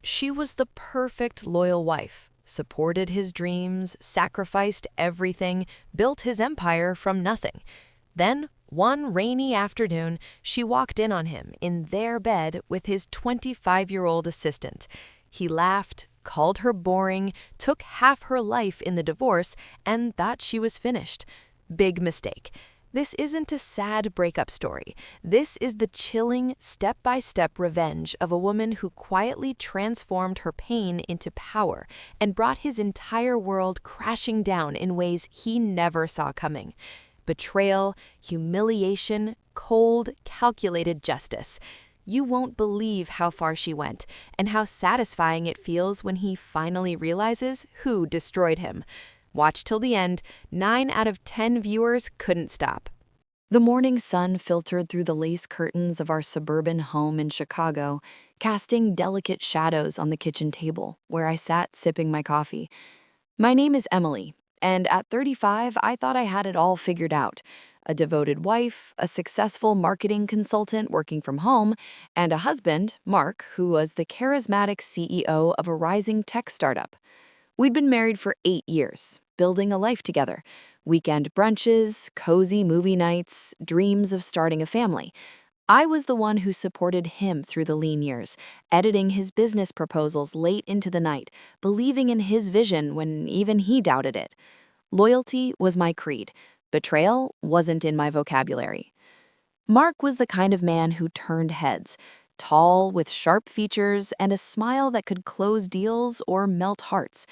She was the perfect loyal wife, supported his dreams, sacrificed everything, built his empire from nothing. Then, one rainy afternoon, she walked in on him in their bed with his 25-year-old assistant. He laughed, called her boring, took half her life in the divorce, and thought she was finished. Big mistake. This isn't a sad breakup story. This is the chilling, step-by-step revenge of a woman who quietly transformed her pain into power and brought his entire world crashing down in ways he never saw coming. Betrayal, humiliation, cold, calculated justice. You won't believe how far she went and how satisfying it feels when he finally realizes who destroyed him. Watch till the end. 9 out of 10 viewers couldn't stop. The morning sun filtered through the lace curtains of our suburban home in Chicago, casting delicate shadows on the kitchen table where I sat sipping my coffee. My name is Emily, and at 35, I thought I had it all figured out. A devoted wife, a successful marketing consultant working from home, and a husband, Mark, who was the charismatic CEO of a rising tech startup. We'd been married for 8 years, building a life together. Weekend brunches, cozy movie nights, dreams of starting a family. I was the one who supported him through the lean years, editing his business proposals late into the night, believing in his vision when even he doubted it. Loyalty was my creed. Betrayal wasn't in my vocabulary. Mark was the kind of man who turned heads, tall with sharp features and a smile that could close deals or melt hearts.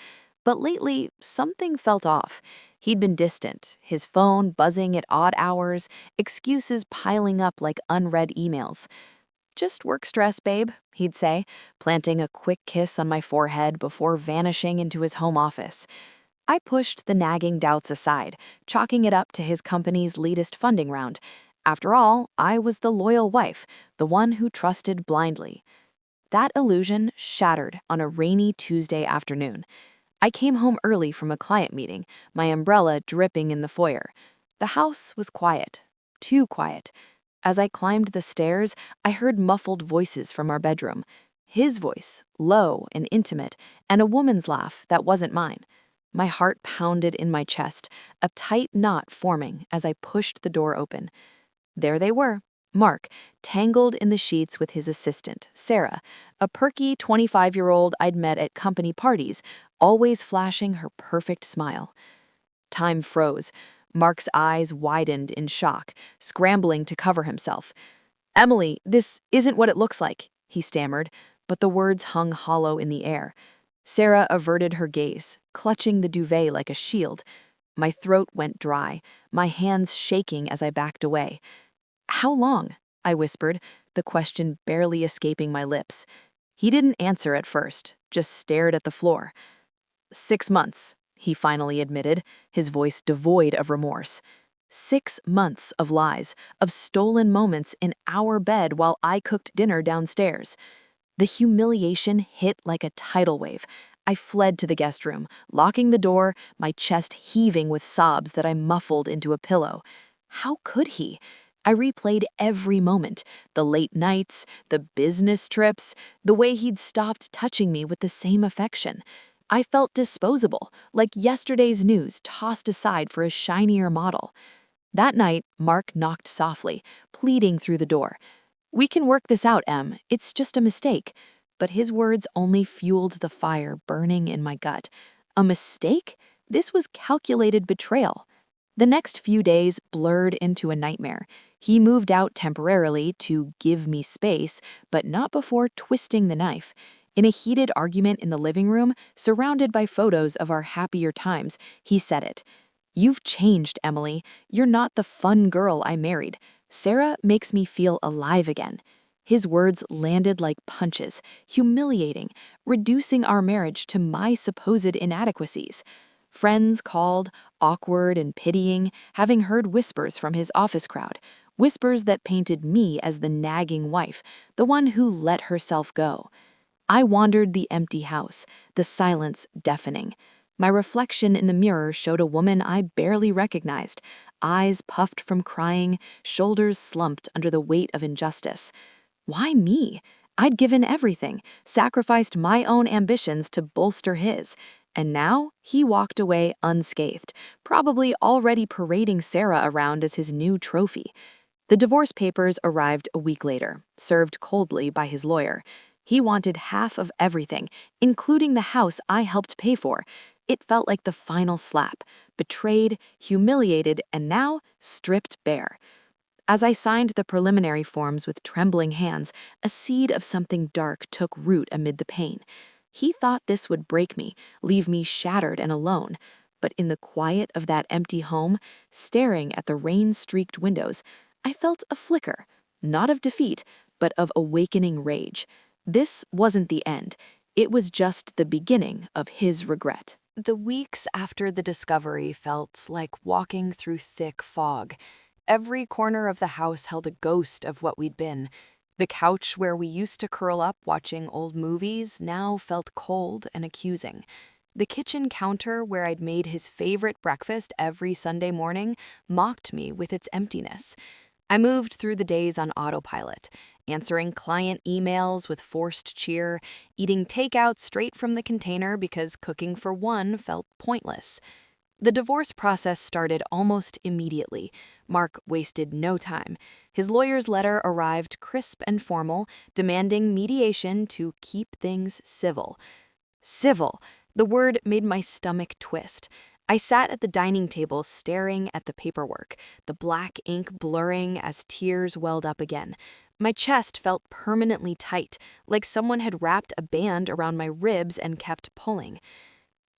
But lately, something felt off. He'd been distant, his phone buzzing at odd hours, excuses piling up like unread emails. "Just work stress, babe," he'd say, planting a quick kiss on my forehead before vanishing into his home office. I pushed the nagging doubts aside, chalking it up to his company's latest funding round. After all, I was the loyal wife, the one who trusted blindly. That illusion shattered on a rainy Tuesday afternoon. I came home early from a client meeting, my umbrella dripping in the foyer. The house was quiet, too quiet. As I climbed the stairs, I heard muffled voices from our bedroom. His voice, low and intimate, and a woman's laugh that wasn't mine. My heart pounded in my chest, a tight knot forming as I pushed the door open. There they were, Mark, tangled in the sheets with his assistant, Sarah, a perky 25-year-old I'd met at company parties, always flashing her perfect smile. Time froze. Mark's eyes widened in shock, scrambling to cover himself. "Emily, this isn't what it looks like," he stammered, but the words hung hollow in the air. Sarah averted her gaze, clutching the duvet like a shield. My throat went dry, my hands shaking as I backed away. "How long?" I whispered, the question barely escaping my lips. He didn't answer at first, just stared at the floor. 6 months, he finally admitted, his voice devoid of remorse. 6 months of lies, of stolen moments in our bed while I cooked dinner downstairs. The humiliation hit like a tidal wave. I fled to the guest room, locking the door, my chest heaving with sobs that I muffled into a pillow. How could he? I replayed every moment, the late nights, the business trips, the way he'd stopped touching me with the same affection. I felt disposable, like yesterday's news tossed aside for a shinier model. That night, Mark knocked softly, pleading through the door. "We can work this out, Em. It's just a mistake." But his words only fueled the fire burning in my gut. A mistake? This was calculated betrayal. The next few days blurred into a nightmare. He moved out temporarily to give me space, but not before twisting the knife. In a heated argument in the living room, surrounded by photos of our happier times, he said it. "You've changed, Emily. You're not the fun girl I married. Sarah makes me feel alive again." His words landed like punches, humiliating, reducing our marriage to my supposed inadequacies. Friends called, awkward and pitying, having heard whispers from his office crowd, whispers that painted me as the nagging wife, the one who let herself go. I wandered the empty house, the silence deafening. My reflection in the mirror showed a woman I barely recognized, eyes puffed from crying, shoulders slumped under the weight of injustice. Why me? I'd given everything, sacrificed my own ambitions to bolster his. And now he walked away unscathed, probably already parading Sarah around as his new trophy. The divorce papers arrived a week later, served coldly by his lawyer. He wanted half of everything, including the house I helped pay for. It felt like the final slap, betrayed, humiliated, and now stripped bare. As I signed the preliminary forms with trembling hands, a seed of something dark took root amid the pain. He thought this would break me, leave me shattered and alone. But in the quiet of that empty home, staring at the rain-streaked windows, I felt a flicker, not of defeat, but of awakening rage. This wasn't the end. It was just the beginning of his regret. The weeks after the discovery felt like walking through thick fog. Every corner of the house held a ghost of what we'd been. The couch where we used to curl up watching old movies now felt cold and accusing. The kitchen counter where I'd made his favorite breakfast every Sunday morning mocked me with its emptiness. I moved through the days on autopilot, answering client emails with forced cheer, eating takeout straight from the container because cooking for one felt pointless. The divorce process started almost immediately. Mark wasted no time. His lawyer's letter arrived crisp and formal, demanding mediation to keep things civil. Civil. The word made my stomach twist. I sat at the dining table staring at the paperwork, the black ink blurring as tears welled up again. My chest felt permanently tight, like someone had wrapped a band around my ribs and kept pulling.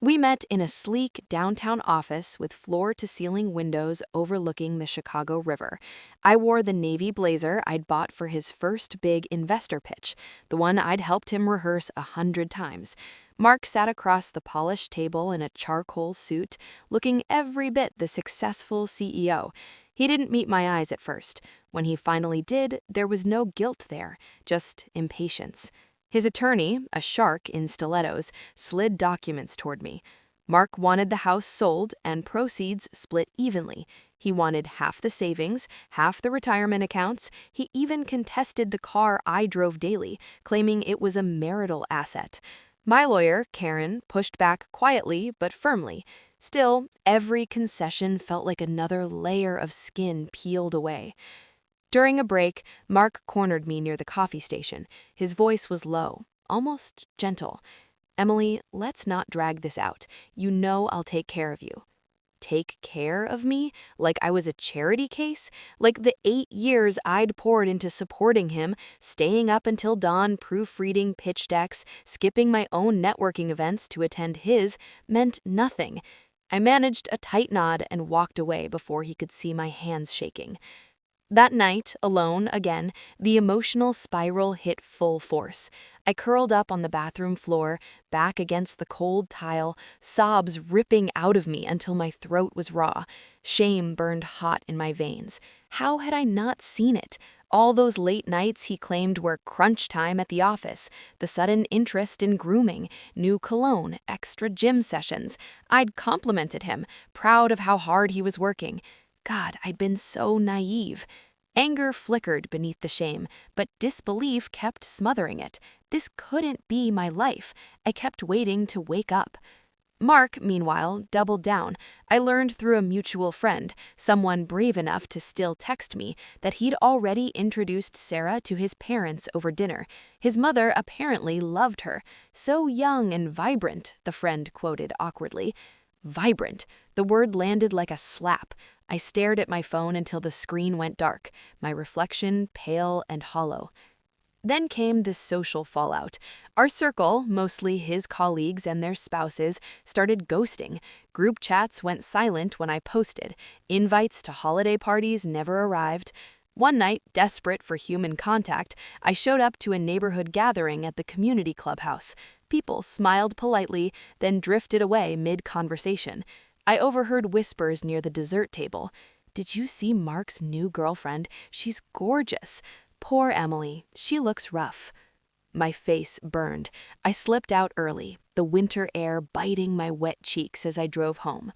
We met in a sleek downtown office with floor-to-ceiling windows overlooking the Chicago River. I wore the navy blazer I'd bought for his first big investor pitch, the one I'd helped him rehearse 100 times. Mark sat across the polished table in a charcoal suit, looking every bit the successful CEO. He didn't meet my eyes at first. When he finally did, there was no guilt there, just impatience. His attorney, a shark in stilettos, slid documents toward me. Mark wanted the house sold and proceeds split evenly. He wanted half the savings, half the retirement accounts. He even contested the car I drove daily, claiming it was a marital asset. My lawyer, Karen, pushed back quietly but firmly. Still, every concession felt like another layer of skin peeled away. During a break, Mark cornered me near the coffee station. His voice was low, almost gentle. "Emily, let's not drag this out. You know I'll take care of you." Take care of me? Like I was a charity case? Like the 8 years I'd poured into supporting him, staying up until dawn proofreading pitch decks, skipping my own networking events to attend his, meant nothing. I managed a tight nod and walked away before he could see my hands shaking. That night, alone again, the emotional spiral hit full force. I curled up on the bathroom floor, back against the cold tile, sobs ripping out of me until my throat was raw. Shame burned hot in my veins. How had I not seen it? All those late nights he claimed were crunch time at the office, the sudden interest in grooming, new cologne, extra gym sessions. I'd complimented him, proud of how hard he was working. God, I'd been so naive. Anger flickered beneath the shame, but disbelief kept smothering it. This couldn't be my life. I kept waiting to wake up. Mark, meanwhile, doubled down. I learned through a mutual friend, someone brave enough to still text me, that he'd already introduced Sarah to his parents over dinner. His mother apparently loved her. "So young and vibrant," the friend quoted awkwardly. Vibrant. The word landed like a slap. I stared at my phone until the screen went dark, my reflection pale and hollow. Then came the social fallout. Our circle, mostly his colleagues and their spouses, started ghosting. Group chats went silent when I posted. Invites to holiday parties never arrived. One night, desperate for human contact, I showed up to a neighborhood gathering at the community clubhouse. People smiled politely, then drifted away mid-conversation. I overheard whispers near the dessert table. "Did you see Mark's new girlfriend? She's gorgeous. Poor Emily, she looks rough." My face burned. I slipped out early, the winter air biting my wet cheeks as I drove home.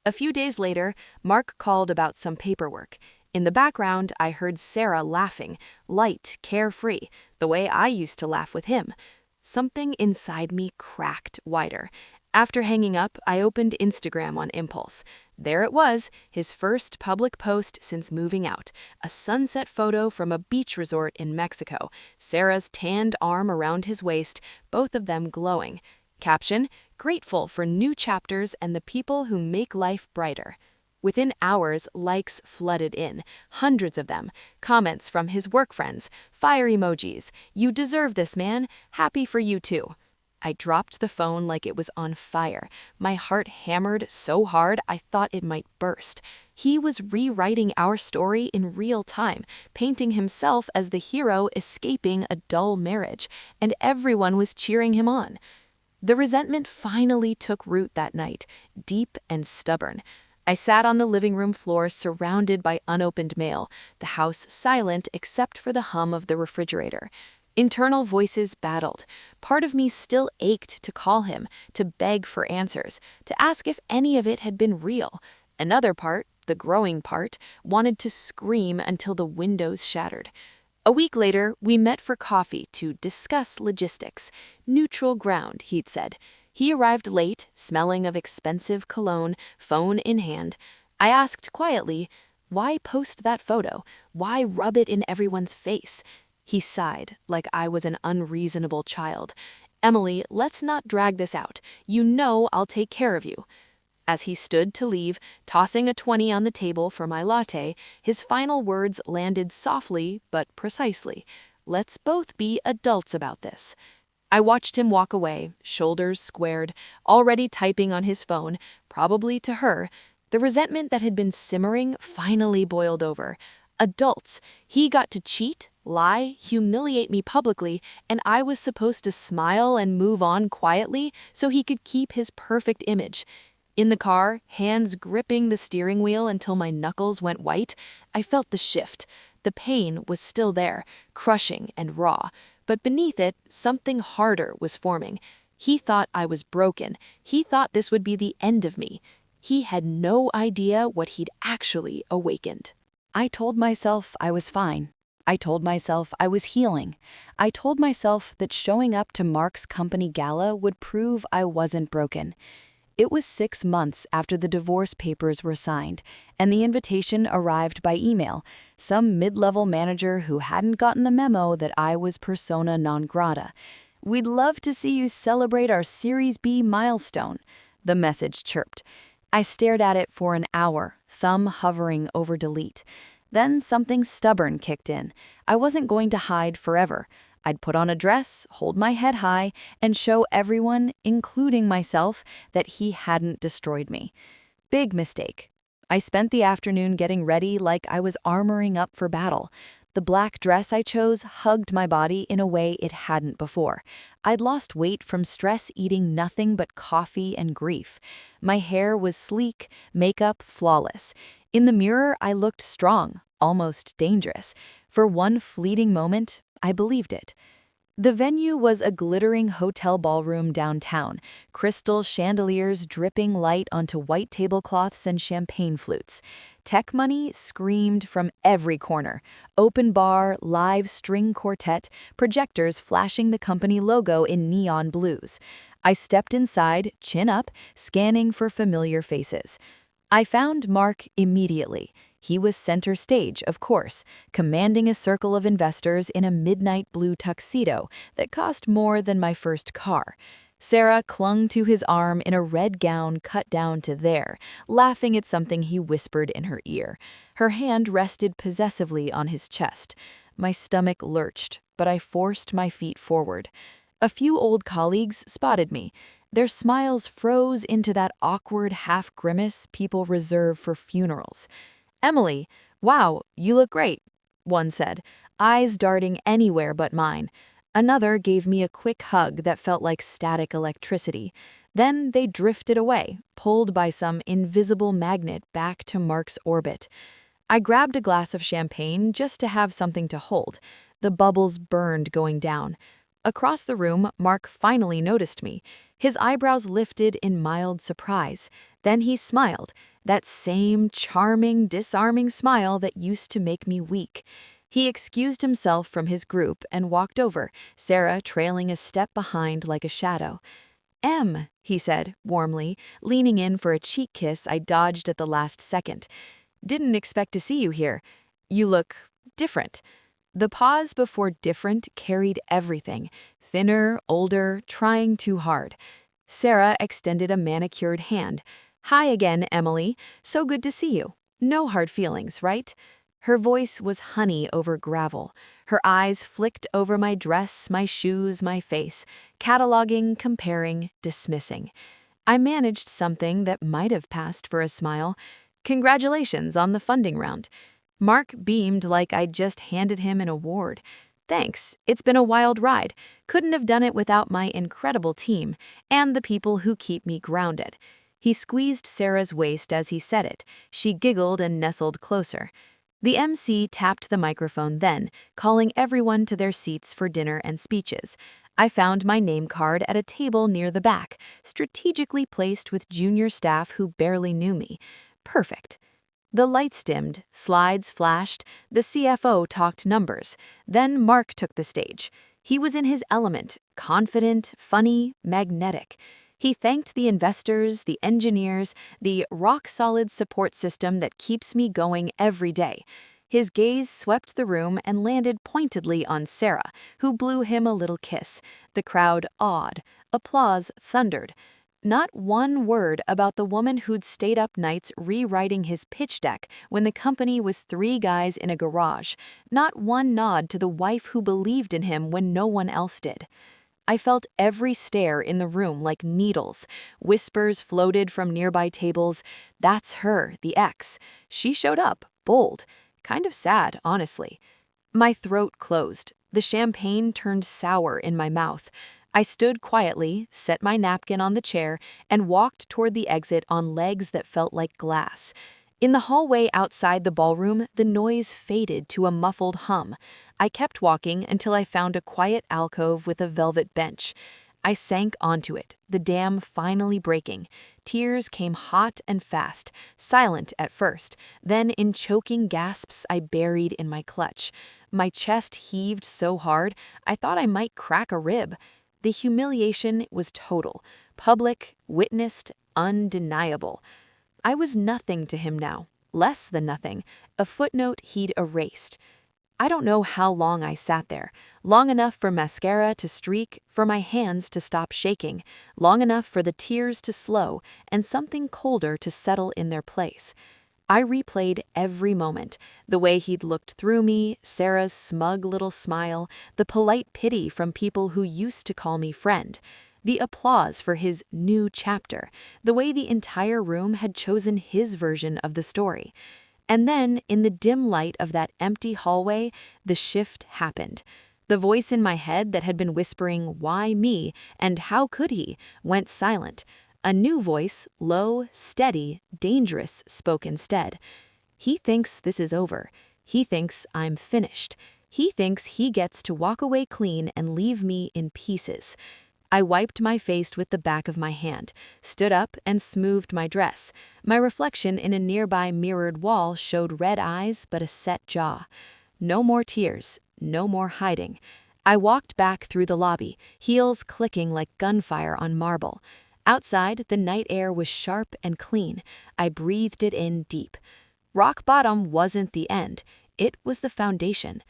A few days later, Mark called about some paperwork. In the background, I heard Sarah laughing, light, carefree. the way I used to laugh with him. Something inside me cracked wider. After hanging up, I opened Instagram on impulse. There it was, his first public post since moving out. A sunset photo from a beach resort in Mexico. Sarah's tanned arm around his waist, both of them glowing. Caption, "Grateful for new chapters and the people who make life brighter." Within hours, likes flooded in, hundreds of them. Comments from his work friends, fire emojis, "You deserve this, man. Happy for you too." I dropped the phone like it was on fire. My heart hammered so hard I thought it might burst. He was rewriting our story in real time, painting himself as the hero escaping a dull marriage, and everyone was cheering him on. The resentment finally took root that night, deep and stubborn. I sat on the living room floor surrounded by unopened mail, the house silent except for the hum of the refrigerator. Internal voices battled. Part of me still ached to call him, to beg for answers, to ask if any of it had been real. Another part, the growing part, wanted to scream until the windows shattered. A week later, we met for coffee to discuss logistics. Neutral ground, he'd said. He arrived late, smelling of expensive cologne, phone in hand. I asked quietly, "Why post that photo? Why rub it in everyone's face?" He sighed, like I was an unreasonable child. "Emily, let's not drag this out. You know I'll take care of you." As he stood to leave, tossing a 20 on the table for my latte, his final words landed softly but precisely. "Let's both be adults about this." I watched him walk away, shoulders squared, already typing on his phone, probably to her. The resentment that had been simmering finally boiled over. Adults. He got to cheat, lie, humiliate me publicly, and I was supposed to smile and move on quietly so he could keep his perfect image. In the car, hands gripping the steering wheel until my knuckles went white, I felt the shift. The pain was still there, crushing and raw, but beneath it, something harder was forming. He thought I was broken. He thought this would be the end of me. He had no idea what he'd actually awakened. I told myself I was fine. I told myself I was healing. I told myself that showing up to Mark's company gala would prove I wasn't broken. It was 6 months after the divorce papers were signed, and the invitation arrived by email. Some mid-level manager who hadn't gotten the memo that I was persona non grata. "We'd love to see you celebrate our Series B milestone," the message chirped. I stared at it for an hour, thumb hovering over delete. Then something stubborn kicked in. I wasn't going to hide forever. I'd put on a dress, hold my head high, and show everyone, including myself, that he hadn't destroyed me. Big mistake. I spent the afternoon getting ready like I was armoring up for battle. The black dress I chose hugged my body in a way it hadn't before. I'd lost weight from stress eating nothing but coffee and grief. My hair was sleek, makeup flawless. In the mirror, I looked strong, almost dangerous. For one fleeting moment, I believed it. The venue was a glittering hotel ballroom downtown, crystal chandeliers dripping light onto white tablecloths and champagne flutes. Tech money screamed from every corner. Open bar, live string quartet, projectors flashing the company logo in neon blues. I stepped inside, chin up, scanning for familiar faces. I found Mark immediately. He was center stage, of course, commanding a circle of investors in a midnight blue tuxedo that cost more than my first car. Sarah clung to his arm in a red gown cut down to there, laughing at something he whispered in her ear. Her hand rested possessively on his chest. My stomach lurched, but I forced my feet forward. A few old colleagues spotted me. Their smiles froze into that awkward half-grimace people reserve for funerals. "Emily, wow, you look great," one said, eyes darting anywhere but mine. Another gave me a quick hug that felt like static electricity. Then they drifted away, pulled by some invisible magnet back to Mark's orbit. I grabbed a glass of champagne just to have something to hold. The bubbles burned going down. Across the room, Mark finally noticed me. His eyebrows lifted in mild surprise. Then he smiled, that same charming, disarming smile that used to make me weak. He excused himself from his group and walked over, Sarah trailing a step behind like a shadow. He said, warmly, leaning in for a cheek kiss I dodged at the last second. Didn't expect to see you here. You look different. The pause before different carried everything. Thinner, older, trying too hard. Sarah extended a manicured hand. Hi again, Emily. So good to see you. No hard feelings, right? Her voice was honey over gravel. Her eyes flicked over my dress, my shoes, my face, cataloging, comparing, dismissing. I managed something that might have passed for a smile. Congratulations on the funding round. Mark beamed like I'd just handed him an award. Thanks, it's been a wild ride. Couldn't have done it without my incredible team and the people who keep me grounded. He squeezed Sarah's waist as he said it. She giggled and nestled closer. The MC tapped the microphone then, calling everyone to their seats for dinner and speeches. I found my name card at a table near the back, strategically placed with junior staff who barely knew me. Perfect. The lights dimmed, slides flashed, the CFO talked numbers. Then Mark took the stage. He was in his element, confident, funny, magnetic. He thanked the investors, the engineers, the rock-solid support system that keeps me going every day. His gaze swept the room and landed pointedly on Sarah, who blew him a little kiss. The crowd awed. Applause thundered. Not one word about the woman who'd stayed up nights rewriting his pitch deck when the company was 3 guys in a garage. Not one nod to the wife who believed in him when no one else did. I felt every stare in the room like needles. Whispers floated from nearby tables. That's her, the ex. She showed up, bold. Kind of sad, honestly. My throat closed. The champagne turned sour in my mouth. I stood quietly, set my napkin on the chair, and walked toward the exit on legs that felt like glass. In the hallway outside the ballroom, the noise faded to a muffled hum. I kept walking until I found a quiet alcove with a velvet bench. I sank onto it, the dam finally breaking. Tears came hot and fast, silent at first, then in choking gasps I buried in my clutch. My chest heaved so hard, I thought I might crack a rib. The humiliation was total, public, witnessed, undeniable. I was nothing to him now, less than nothing, a footnote he'd erased. I don't know how long I sat there, long enough for mascara to streak, for my hands to stop shaking, long enough for the tears to slow and something colder to settle in their place. I replayed every moment, the way he'd looked through me, Sarah's smug little smile, the polite pity from people who used to call me friend, the applause for his new chapter, the way the entire room had chosen his version of the story. And then, in the dim light of that empty hallway, the shift happened. The voice in my head that had been whispering, "Why me?" and "How could he?" went silent. A new voice, low, steady, dangerous, spoke instead. He thinks this is over. He thinks I'm finished. He thinks he gets to walk away clean and leave me in pieces. I wiped my face with the back of my hand, stood up and smoothed my dress. My reflection in a nearby mirrored wall showed red eyes but a set jaw. No more tears, no more hiding. I walked back through the lobby, heels clicking like gunfire on marble. Outside, the night air was sharp and clean. I breathed it in deep. Rock bottom wasn't the end. It was the foundation.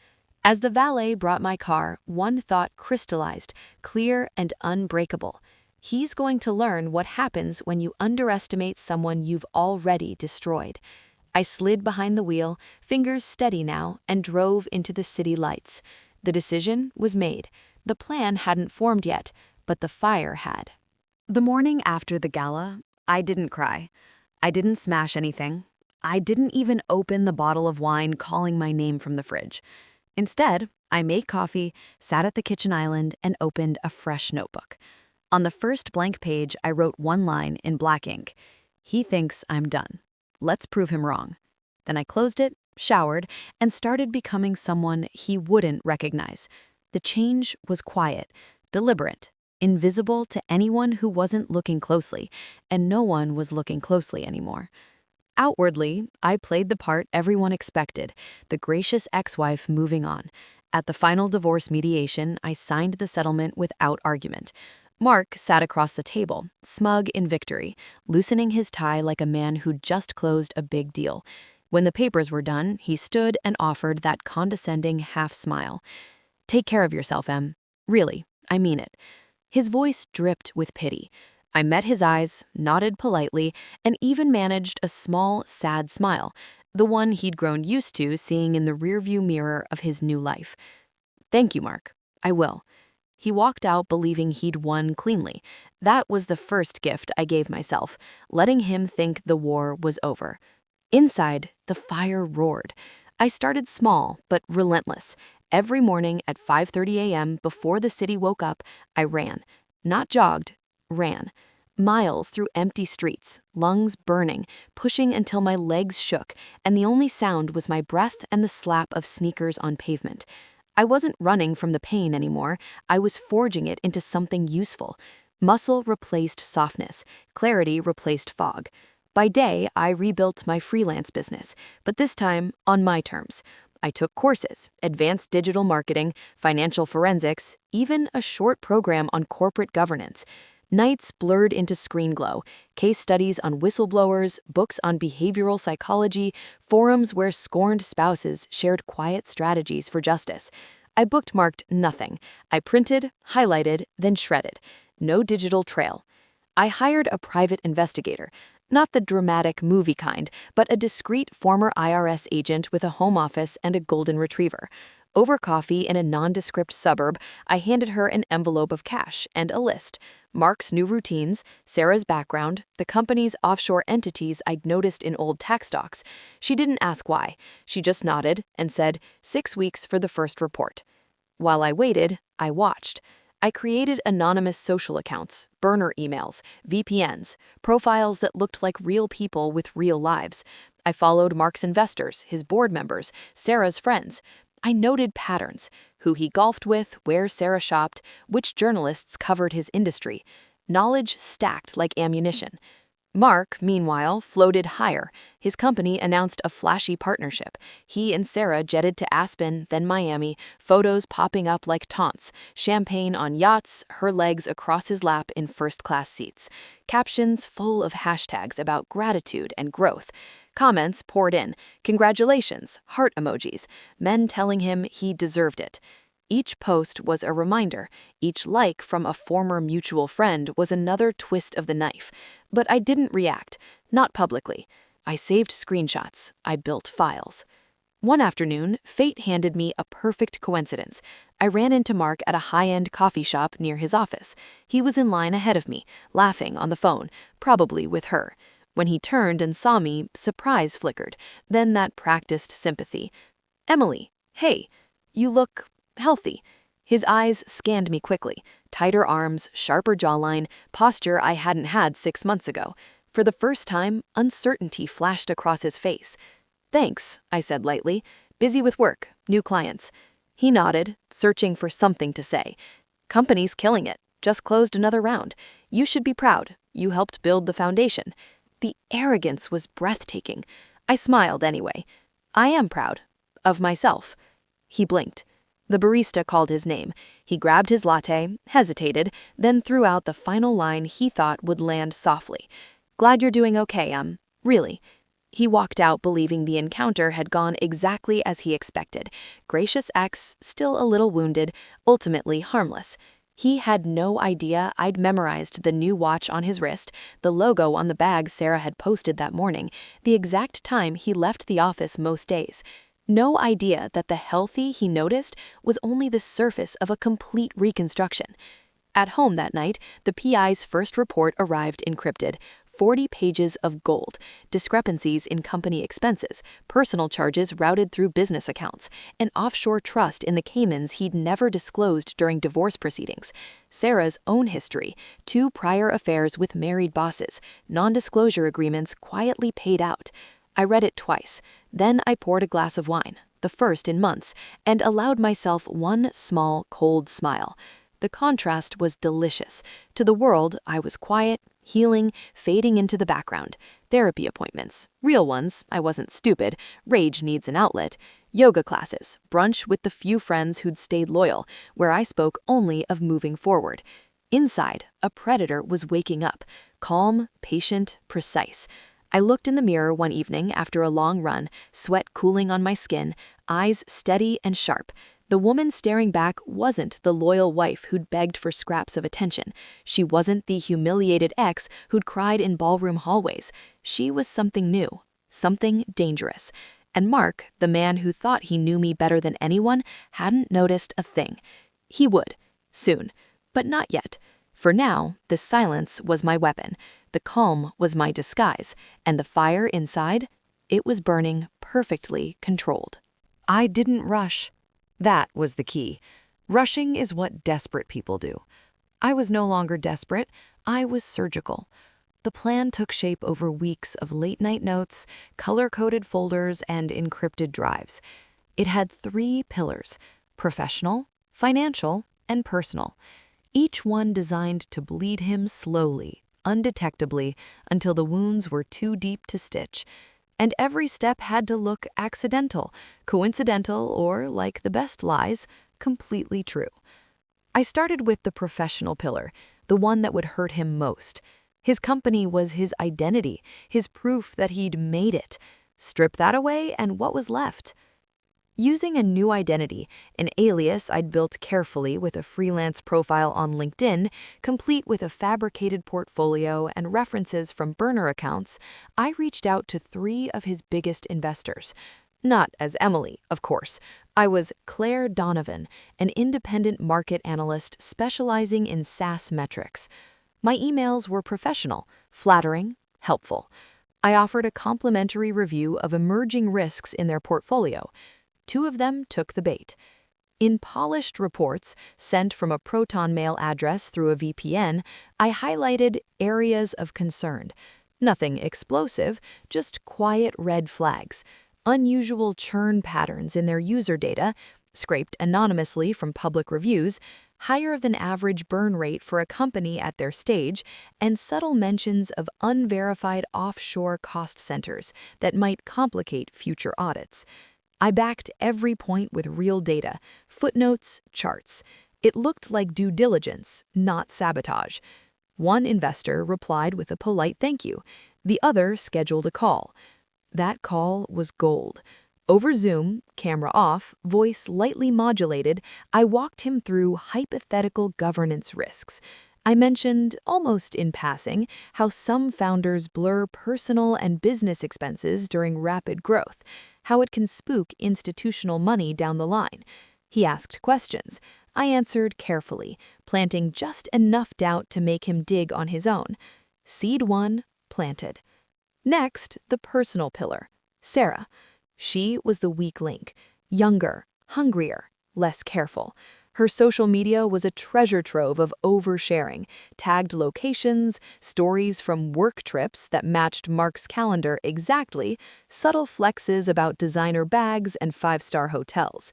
As the valet brought my car, one thought crystallized, clear and unbreakable. He's going to learn what happens when you underestimate someone you've already destroyed. I slid behind the wheel, fingers steady now, and drove into the city lights. The decision was made. The plan hadn't formed yet, but the fire had. The morning after the gala, I didn't cry. I didn't smash anything. I didn't even open the bottle of wine calling my name from the fridge. Instead, I made coffee, sat at the kitchen island, and opened a fresh notebook. On the first blank page, I wrote one line in black ink. He thinks I'm done. Let's prove him wrong. Then I closed it, showered, and started becoming someone he wouldn't recognize. The change was quiet, deliberate, invisible to anyone who wasn't looking closely, and no one was looking closely anymore. Outwardly, I played the part everyone expected, the gracious ex-wife moving on. At the final divorce mediation, I signed the settlement without argument. Mark sat across the table, smug in victory, loosening his tie like a man who'd just closed a big deal. When the papers were done, he stood and offered that condescending half smile. "Take care of yourself, Em. Really, I mean it." His voice dripped with pity. I met his eyes, nodded politely, and even managed a small, sad smile, the one he'd grown used to seeing in the rearview mirror of his new life. "Thank you, Mark. I will." He walked out believing he'd won cleanly. That was the first gift I gave myself, letting him think the war was over. Inside, the fire roared. I started small, but relentless. Every morning at 5:30 a.m. before the city woke up, I ran. Not jogged, ran. Miles through empty streets, lungs burning, pushing until my legs shook, and the only sound was my breath and the slap of sneakers on pavement. I wasn't running from the pain anymore. I was forging it into something useful. Muscle replaced softness. Clarity replaced fog. By day, I rebuilt my freelance business, but this time on my terms. I took courses, advanced digital marketing, financial forensics, even a short program on corporate governance. Nights blurred into screen glow, case studies on whistleblowers, books on behavioral psychology, forums where scorned spouses shared quiet strategies for justice. I bookmarked nothing. I printed, highlighted, then shredded. No digital trail. I hired a private investigator, not the dramatic movie kind, but a discreet former IRS agent with a home office and a golden retriever. Over coffee in a nondescript suburb, I handed her an envelope of cash and a list. Mark's new routines, Sarah's background, the company's offshore entities I'd noticed in old tax docs. She didn't ask why. She just nodded and said, 6 weeks for the first report. While I waited, I watched. I created anonymous social accounts, burner emails, VPNs, profiles that looked like real people with real lives. I followed Mark's investors, his board members, Sarah's friends. I noted patterns: who he golfed with, where Sarah shopped, which journalists covered his industry. Knowledge stacked like ammunition. Mark, meanwhile, floated higher. His company announced a flashy partnership. He and Sarah jetted to Aspen, then Miami, photos popping up like taunts, champagne on yachts, her legs across his lap in first-class seats. Captions full of hashtags about gratitude and growth. Comments poured in, congratulations, heart emojis, men telling him he deserved it. Each post was a reminder. Each like from a former mutual friend was another twist of the knife. But I didn't react, not publicly. I saved screenshots. I built files. One afternoon, fate handed me a perfect coincidence. I ran into Mark at a high-end coffee shop near his office. He was in line ahead of me, laughing on the phone, probably with her. When he turned and saw me, surprise flickered, then that practiced sympathy. "Emily, hey, you look healthy." His eyes scanned me quickly. Tighter arms, sharper jawline, posture I hadn't had 6 months ago. For the first time, uncertainty flashed across his face. "Thanks," I said lightly. "Busy with work, new clients." He nodded, searching for something to say. "Company's killing it. Just closed another round. You should be proud. You helped build the foundation." The arrogance was breathtaking. I smiled anyway. "I am proud. Of myself." He blinked. The barista called his name. He grabbed his latte, hesitated, then threw out the final line he thought would land softly. "Glad you're doing okay, really." He walked out believing the encounter had gone exactly as he expected. Gracious ex, still a little wounded, ultimately harmless. He had no idea I'd memorized the new watch on his wrist, the logo on the bag Sarah had posted that morning, the exact time he left the office most days. No idea that the healthy he noticed was only the surface of a complete reconstruction. At home that night, the PI's first report arrived encrypted. 40 pages of gold, discrepancies in company expenses, personal charges routed through business accounts, an offshore trust in the Caymans he'd never disclosed during divorce proceedings, Sarah's own history, 2 prior affairs with married bosses, non-disclosure agreements quietly paid out. I read it twice. Then I poured a glass of wine, the first in months, and allowed myself one small, cold smile. The contrast was delicious. To the world, I was quiet, healing, fading into the background. Therapy appointments, real ones, I wasn't stupid, rage needs an outlet, yoga classes, brunch with the few friends who'd stayed loyal, where I spoke only of moving forward. Inside, a predator was waking up, calm, patient, precise. I looked in the mirror one evening after a long run, sweat cooling on my skin, eyes steady and sharp. The woman staring back wasn't the loyal wife who'd begged for scraps of attention. She wasn't the humiliated ex who'd cried in ballroom hallways. She was something new, something dangerous. And Mark, the man who thought he knew me better than anyone, hadn't noticed a thing. He would, soon, but not yet. For now, the silence was my weapon, the calm was my disguise, and the fire inside, it was burning perfectly controlled. I didn't rush. That was the key. Rushing is what desperate people do. I was no longer desperate, I was surgical. The plan took shape over weeks of late-night notes, color-coded folders, and encrypted drives. It had 3 pillars: professional, financial, and personal. Each one designed to bleed him slowly, undetectably, until the wounds were too deep to stitch. And every step had to look accidental, coincidental, or, like the best lies, completely true. I started with the professional pillar, the one that would hurt him most. His company was his identity, his proof that he'd made it. Strip that away, and what was left? Using a new identity, an alias I'd built carefully with a freelance profile on LinkedIn, complete with a fabricated portfolio and references from burner accounts, I reached out to 3 of his biggest investors. Not as Emily, of course. I was Claire Donovan, an independent market analyst specializing in SaaS metrics. My emails were professional, flattering, helpful. I offered a complimentary review of emerging risks in their portfolio. 2 of them took the bait. In polished reports sent from a Proton Mail address through a VPN, I highlighted areas of concern. Nothing explosive, just quiet red flags. Unusual churn patterns in their user data, scraped anonymously from public reviews, higher than average burn rate for a company at their stage, and subtle mentions of unverified offshore cost centers that might complicate future audits. I backed every point with real data, footnotes, charts. It looked like due diligence, not sabotage. One investor replied with a polite thank you. The other scheduled a call. That call was gold. Over Zoom, camera off, voice lightly modulated, I walked him through hypothetical governance risks. I mentioned, almost in passing, how some founders blur personal and business expenses during rapid growth, how it can spook institutional money down the line. He asked questions. I answered carefully, planting just enough doubt to make him dig on his own. Seed 1, planted. Next, the personal pillar, Sarah. She was the weak link, younger, hungrier, less careful. Her social media was a treasure trove of oversharing, tagged locations, stories from work trips that matched Mark's calendar exactly, subtle flexes about designer bags and 5-star hotels.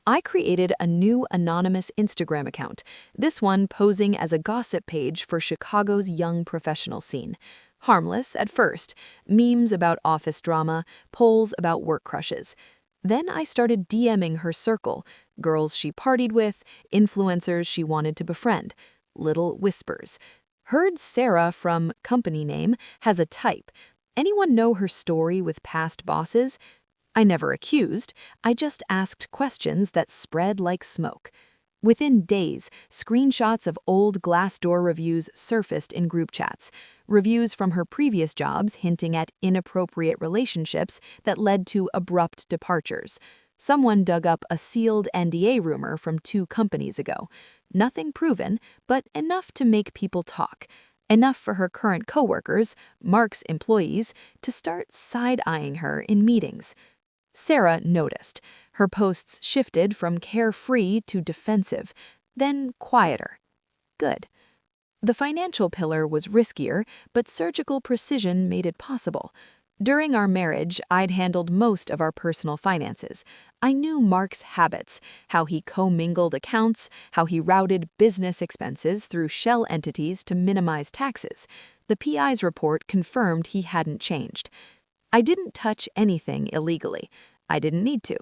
I created a new anonymous Instagram account, this one posing as a gossip page for Chicago's young professional scene. Harmless at first, memes about office drama, polls about work crushes. Then I started DMing her circle, girls she partied with, influencers she wanted to befriend. Little whispers. Heard Sarah from company name has a type. Anyone know her story with past bosses? I never accused, I just asked questions that spread like smoke. Within days, screenshots of old Glassdoor reviews surfaced in group chats. Reviews from her previous jobs hinting at inappropriate relationships that led to abrupt departures. Someone dug up a sealed NDA rumor from 2 companies ago. Nothing proven, but enough to make people talk. Enough for her current coworkers, Mark's employees, to start side-eyeing her in meetings. Sarah noticed. Her posts shifted from carefree to defensive, then quieter. Good. The financial pillar was riskier, but surgical precision made it possible. During our marriage, I'd handled most of our personal finances. I knew Mark's habits, how he commingled accounts, how he routed business expenses through shell entities to minimize taxes. The PI's report confirmed he hadn't changed. I didn't touch anything illegally. I didn't need to.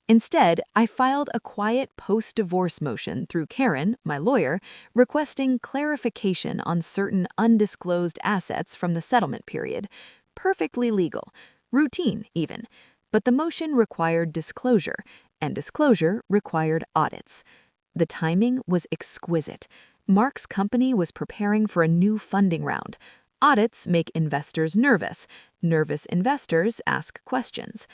Instead, I filed a quiet post-divorce motion through Karen, my lawyer, requesting clarification on certain undisclosed assets from the settlement period. Perfectly legal. Routine, even. But the motion required disclosure, and disclosure required audits. The timing was exquisite. Mark's company was preparing for a new funding round. Audits make investors nervous. Nervous investors ask questions.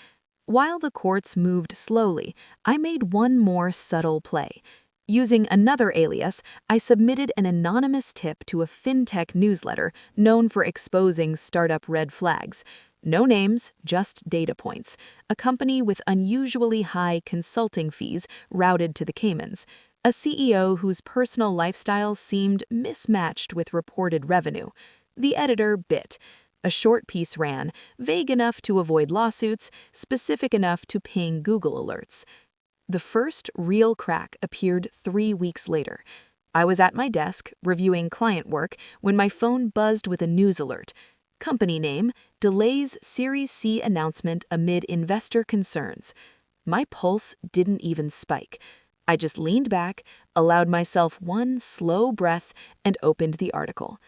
While the courts moved slowly, I made one more subtle play. Using another alias, I submitted an anonymous tip to a fintech newsletter known for exposing startup red flags. No names, just data points. A company with unusually high consulting fees routed to the Caymans. A CEO whose personal lifestyle seemed mismatched with reported revenue. The editor bit. A short piece ran, vague enough to avoid lawsuits, specific enough to ping Google alerts. The first real crack appeared 3 weeks later. I was at my desk, reviewing client work, when my phone buzzed with a news alert. Company name, delays Series C announcement amid investor concerns. My pulse didn't even spike. I just leaned back, allowed myself one slow breath, and opened the article.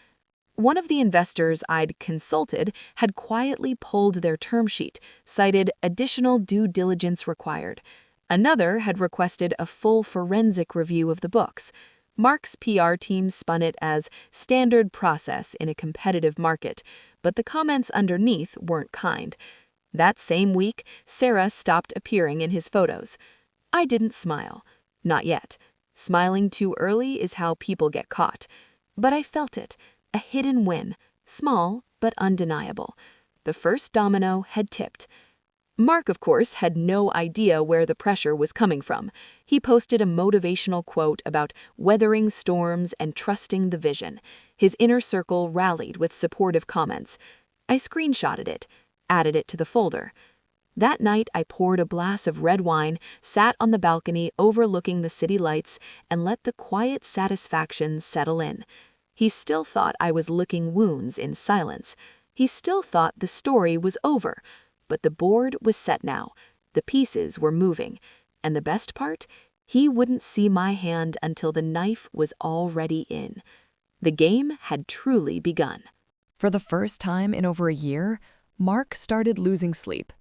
One of the investors I'd consulted had quietly pulled their term sheet, cited additional due diligence required. Another had requested a full forensic review of the books. Mark's PR team spun it as standard process in a competitive market, but the comments underneath weren't kind. That same week, Sarah stopped appearing in his photos. I didn't smile. Not yet. Smiling too early is how people get caught. But I felt it. A hidden win, small but undeniable. The first domino had tipped. Mark, of course, had no idea where the pressure was coming from. He posted a motivational quote about weathering storms and trusting the vision. His inner circle rallied with supportive comments. I screenshotted it, added it to the folder. That night, I poured a glass of red wine, sat on the balcony overlooking the city lights, and let the quiet satisfaction settle in. He still thought I was licking wounds in silence. He still thought the story was over. But the board was set now. The pieces were moving. And the best part? He wouldn't see my hand until the knife was already in. The game had truly begun. For the first time in over a year, Mark started losing sleep.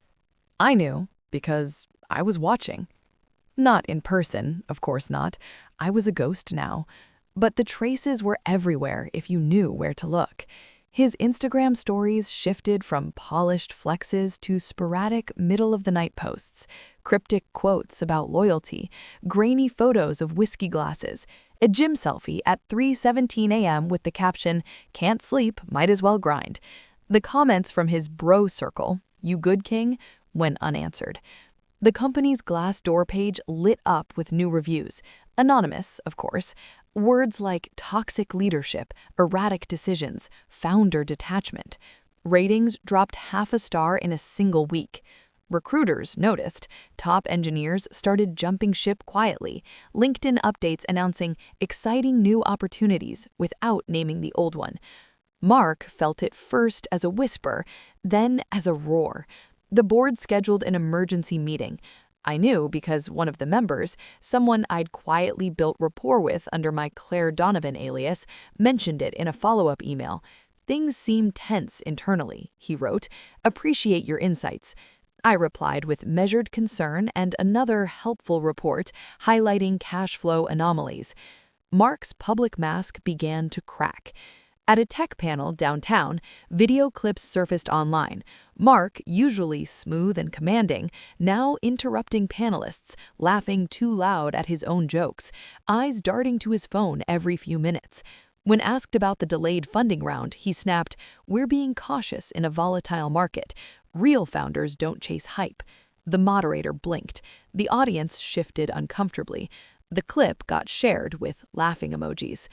I knew because I was watching. Not in person, of course not. I was a ghost now. But the traces were everywhere if you knew where to look. His Instagram stories shifted from polished flexes to sporadic middle-of-the-night posts, cryptic quotes about loyalty, grainy photos of whiskey glasses, a gym selfie at 3:17 a.m. with the caption, "Can't sleep, might as well grind." The comments from his bro circle, "You good, King?" went unanswered. The company's Glassdoor page lit up with new reviews, anonymous, of course. Words like toxic leadership, erratic decisions, founder detachment. Ratings dropped half a star in a single week. Recruiters noticed. Top engineers started jumping ship quietly. LinkedIn updates announcing exciting new opportunities without naming the old one. Mark felt it first as a whisper, then as a roar. The board scheduled an emergency meeting. I knew because one of the members, someone I'd quietly built rapport with under my Claire Donovan alias, mentioned it in a follow-up email. "Things seem tense internally," he wrote. "Appreciate your insights." I replied with measured concern and another helpful report highlighting cash flow anomalies. Mark's public mask began to crack. At a tech panel downtown, video clips surfaced online. Mark, usually smooth and commanding, now interrupting panelists, laughing too loud at his own jokes, eyes darting to his phone every few minutes. When asked about the delayed funding round, he snapped, "We're being cautious in a volatile market. Real founders don't chase hype." The moderator blinked. The audience shifted uncomfortably. The clip got shared with laughing emojis.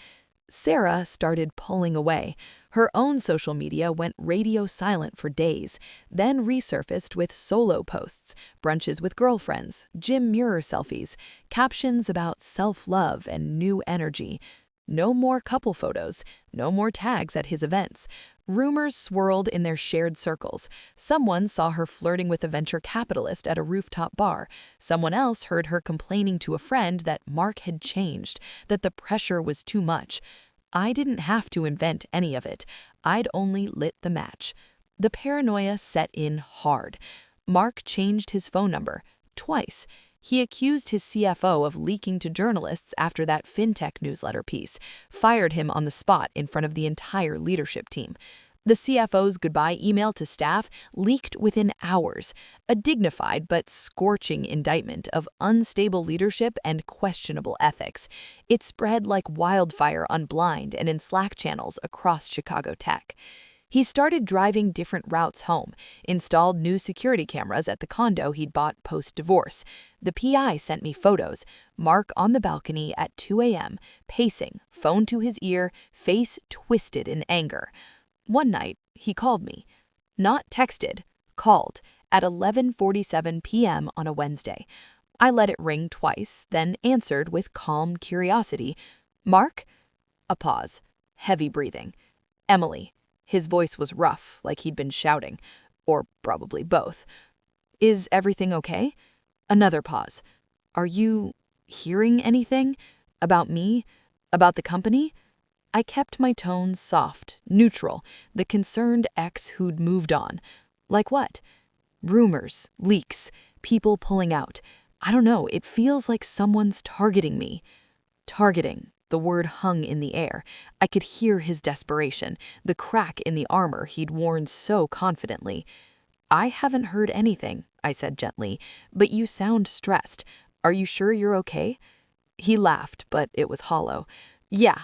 Sarah started pulling away. Her own social media went radio silent for days, then resurfaced with solo posts, brunches with girlfriends, gym mirror selfies, captions about self-love and new energy. No more couple photos, no more tags at his events. Rumors swirled in their shared circles. Someone saw her flirting with a venture capitalist at a rooftop bar. Someone else heard her complaining to a friend that Mark had changed, that the pressure was too much. I didn't have to invent any of it. I'd only lit the match. The paranoia set in hard. Mark changed his phone number twice. He accused his CFO of leaking to journalists after that fintech newsletter piece, fired him on the spot in front of the entire leadership team. The CFO's goodbye email to staff leaked within hours, a dignified but scorching indictment of unstable leadership and questionable ethics. It spread like wildfire on Blind and in Slack channels across Chicago tech. He started driving different routes home, installed new security cameras at the condo he'd bought post-divorce. The PI sent me photos, Mark on the balcony at 2 a.m., pacing, phone to his ear, face twisted in anger. One night, he called me. Not texted, called, at 11:47 p.m. on a Wednesday. I let it ring twice, then answered with calm curiosity. "Mark?" A pause. Heavy breathing. "Emily." His voice was rough, like he'd been shouting. Or probably both. "Is everything okay?" Another pause. "Are you hearing anything? About me? About the company?" I kept my tone soft, neutral, the concerned ex who'd moved on. Like what? Rumors, leaks, people pulling out. I don't know, it feels like someone's targeting me. Targeting. The word hung in the air. I could hear his desperation, the crack in the armor he'd worn so confidently. "I haven't heard anything," I said gently, "but you sound stressed. Are you sure you're okay?" He laughed, but it was hollow. Yeah,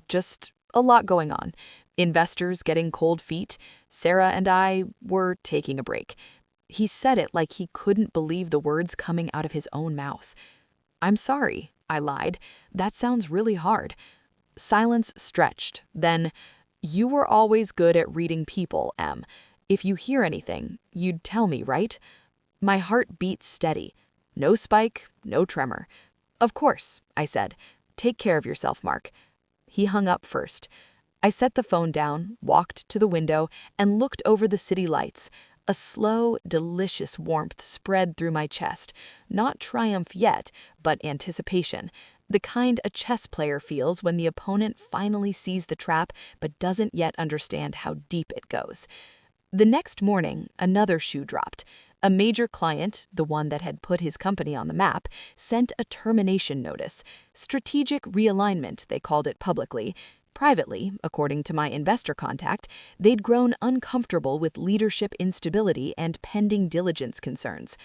just a lot going on. Investors getting cold feet. Sarah and I were taking a break." He said it like he couldn't believe the words coming out of his own mouth. "I'm sorry," I lied. "That sounds really hard." Silence stretched. Then, "You were always good at reading people, Em. If you hear anything, you'd tell me, right?" My heart beat steady. No spike, no tremor. "Of course," I said. "Take care of yourself, Mark." He hung up first. I set the phone down, walked to the window, and looked over the city lights. A slow, delicious warmth spread through my chest. Not triumph yet, but anticipation. The kind a chess player feels when the opponent finally sees the trap but doesn't yet understand how deep it goes. The next morning, another shoe dropped. A major client, the one that had put his company on the map, sent a termination notice. Strategic realignment, they called it publicly. Privately, according to my investor contact, they'd grown uncomfortable with leadership instability and pending diligence concerns.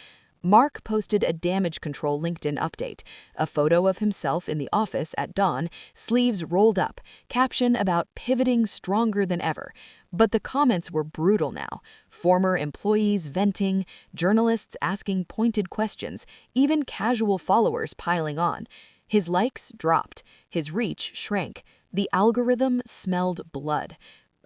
Mark posted a damage control LinkedIn update, a photo of himself in the office at dawn, sleeves rolled up, caption about pivoting stronger than ever. But the comments were brutal now. Former employees venting, journalists asking pointed questions, even casual followers piling on. His likes dropped, his reach shrank. The algorithm smelled blood.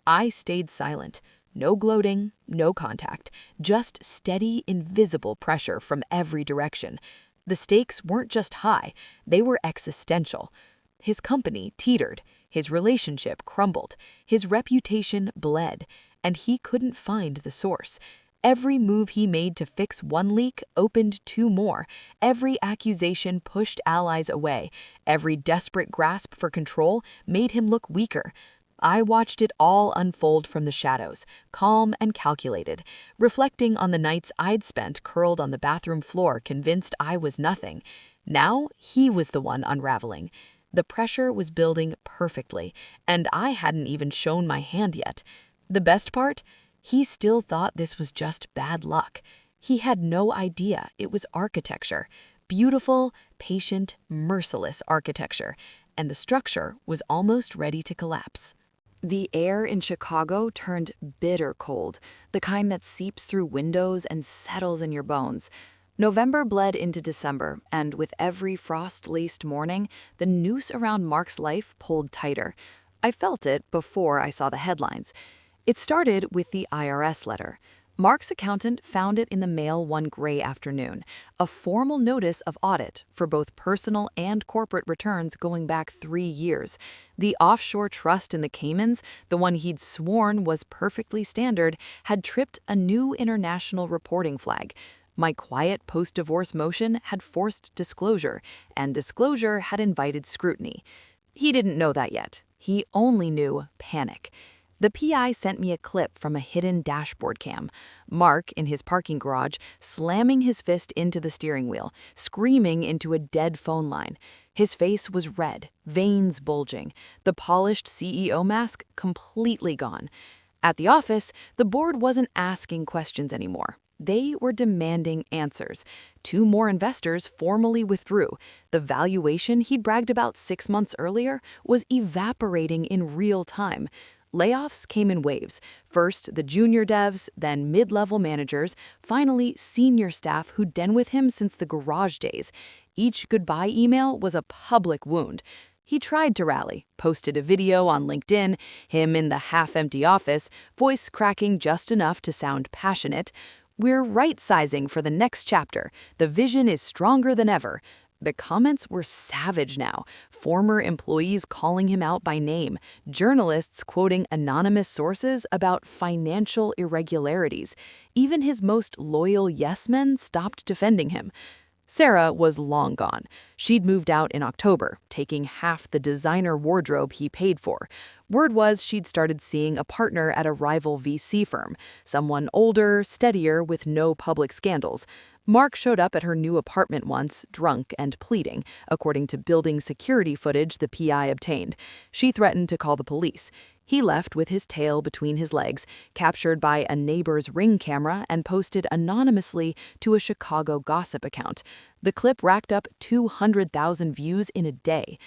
I stayed silent. No gloating, no contact, just steady, invisible pressure from every direction. The stakes weren't just high, they were existential. His company teetered, his relationship crumbled, his reputation bled, and he couldn't find the source. Every move he made to fix one leak opened two more. Every accusation pushed allies away. Every desperate grasp for control made him look weaker. I watched it all unfold from the shadows, calm and calculated, reflecting on the nights I'd spent curled on the bathroom floor convinced I was nothing. Now he was the one unraveling. The pressure was building perfectly, and I hadn't even shown my hand yet. The best part? He still thought this was just bad luck. He had no idea it was architecture. Beautiful, patient, merciless architecture, and the structure was almost ready to collapse. The air in Chicago turned bitter cold, the kind that seeps through windows and settles in your bones. November bled into December, and with every frost-laced morning, the noose around Mark's life pulled tighter. I felt it before I saw the headlines. It started with the IRS letter. Mark's accountant found it in the mail one gray afternoon, a formal notice of audit for both personal and corporate returns going back 3 years. The offshore trust in the Caymans, the one he'd sworn was perfectly standard, had tripped a new international reporting flag. My quiet post-divorce motion had forced disclosure, and disclosure had invited scrutiny. He didn't know that yet. He only knew panic. The PI sent me a clip from a hidden dashboard cam. Mark, in his parking garage, slamming his fist into the steering wheel, screaming into a dead phone line. His face was red, veins bulging, the polished CEO mask completely gone. At the office, the board wasn't asking questions anymore. They were demanding answers. 2 more investors formally withdrew. The valuation he'd bragged about 6 months earlier was evaporating in real time. Layoffs came in waves. First, the junior devs, then mid-level managers, finally senior staff who'd been with him since the garage days. Each goodbye email was a public wound. He tried to rally, posted a video on LinkedIn, him in the half-empty office, voice cracking just enough to sound passionate. "We're right-sizing for the next chapter. The vision is stronger than ever." The comments were savage now, former employees calling him out by name, journalists quoting anonymous sources about financial irregularities. Even his most loyal yes-men stopped defending him. Sarah was long gone. She'd moved out in October, taking half the designer wardrobe he paid for. Word was she'd started seeing a partner at a rival VC firm, someone older, steadier, with no public scandals. Mark showed up at her new apartment once, drunk and pleading, according to building security footage the PI obtained. She threatened to call the police. He left with his tail between his legs, captured by a neighbor's Ring camera and posted anonymously to a Chicago gossip account. The clip racked up 200,000 views in a day.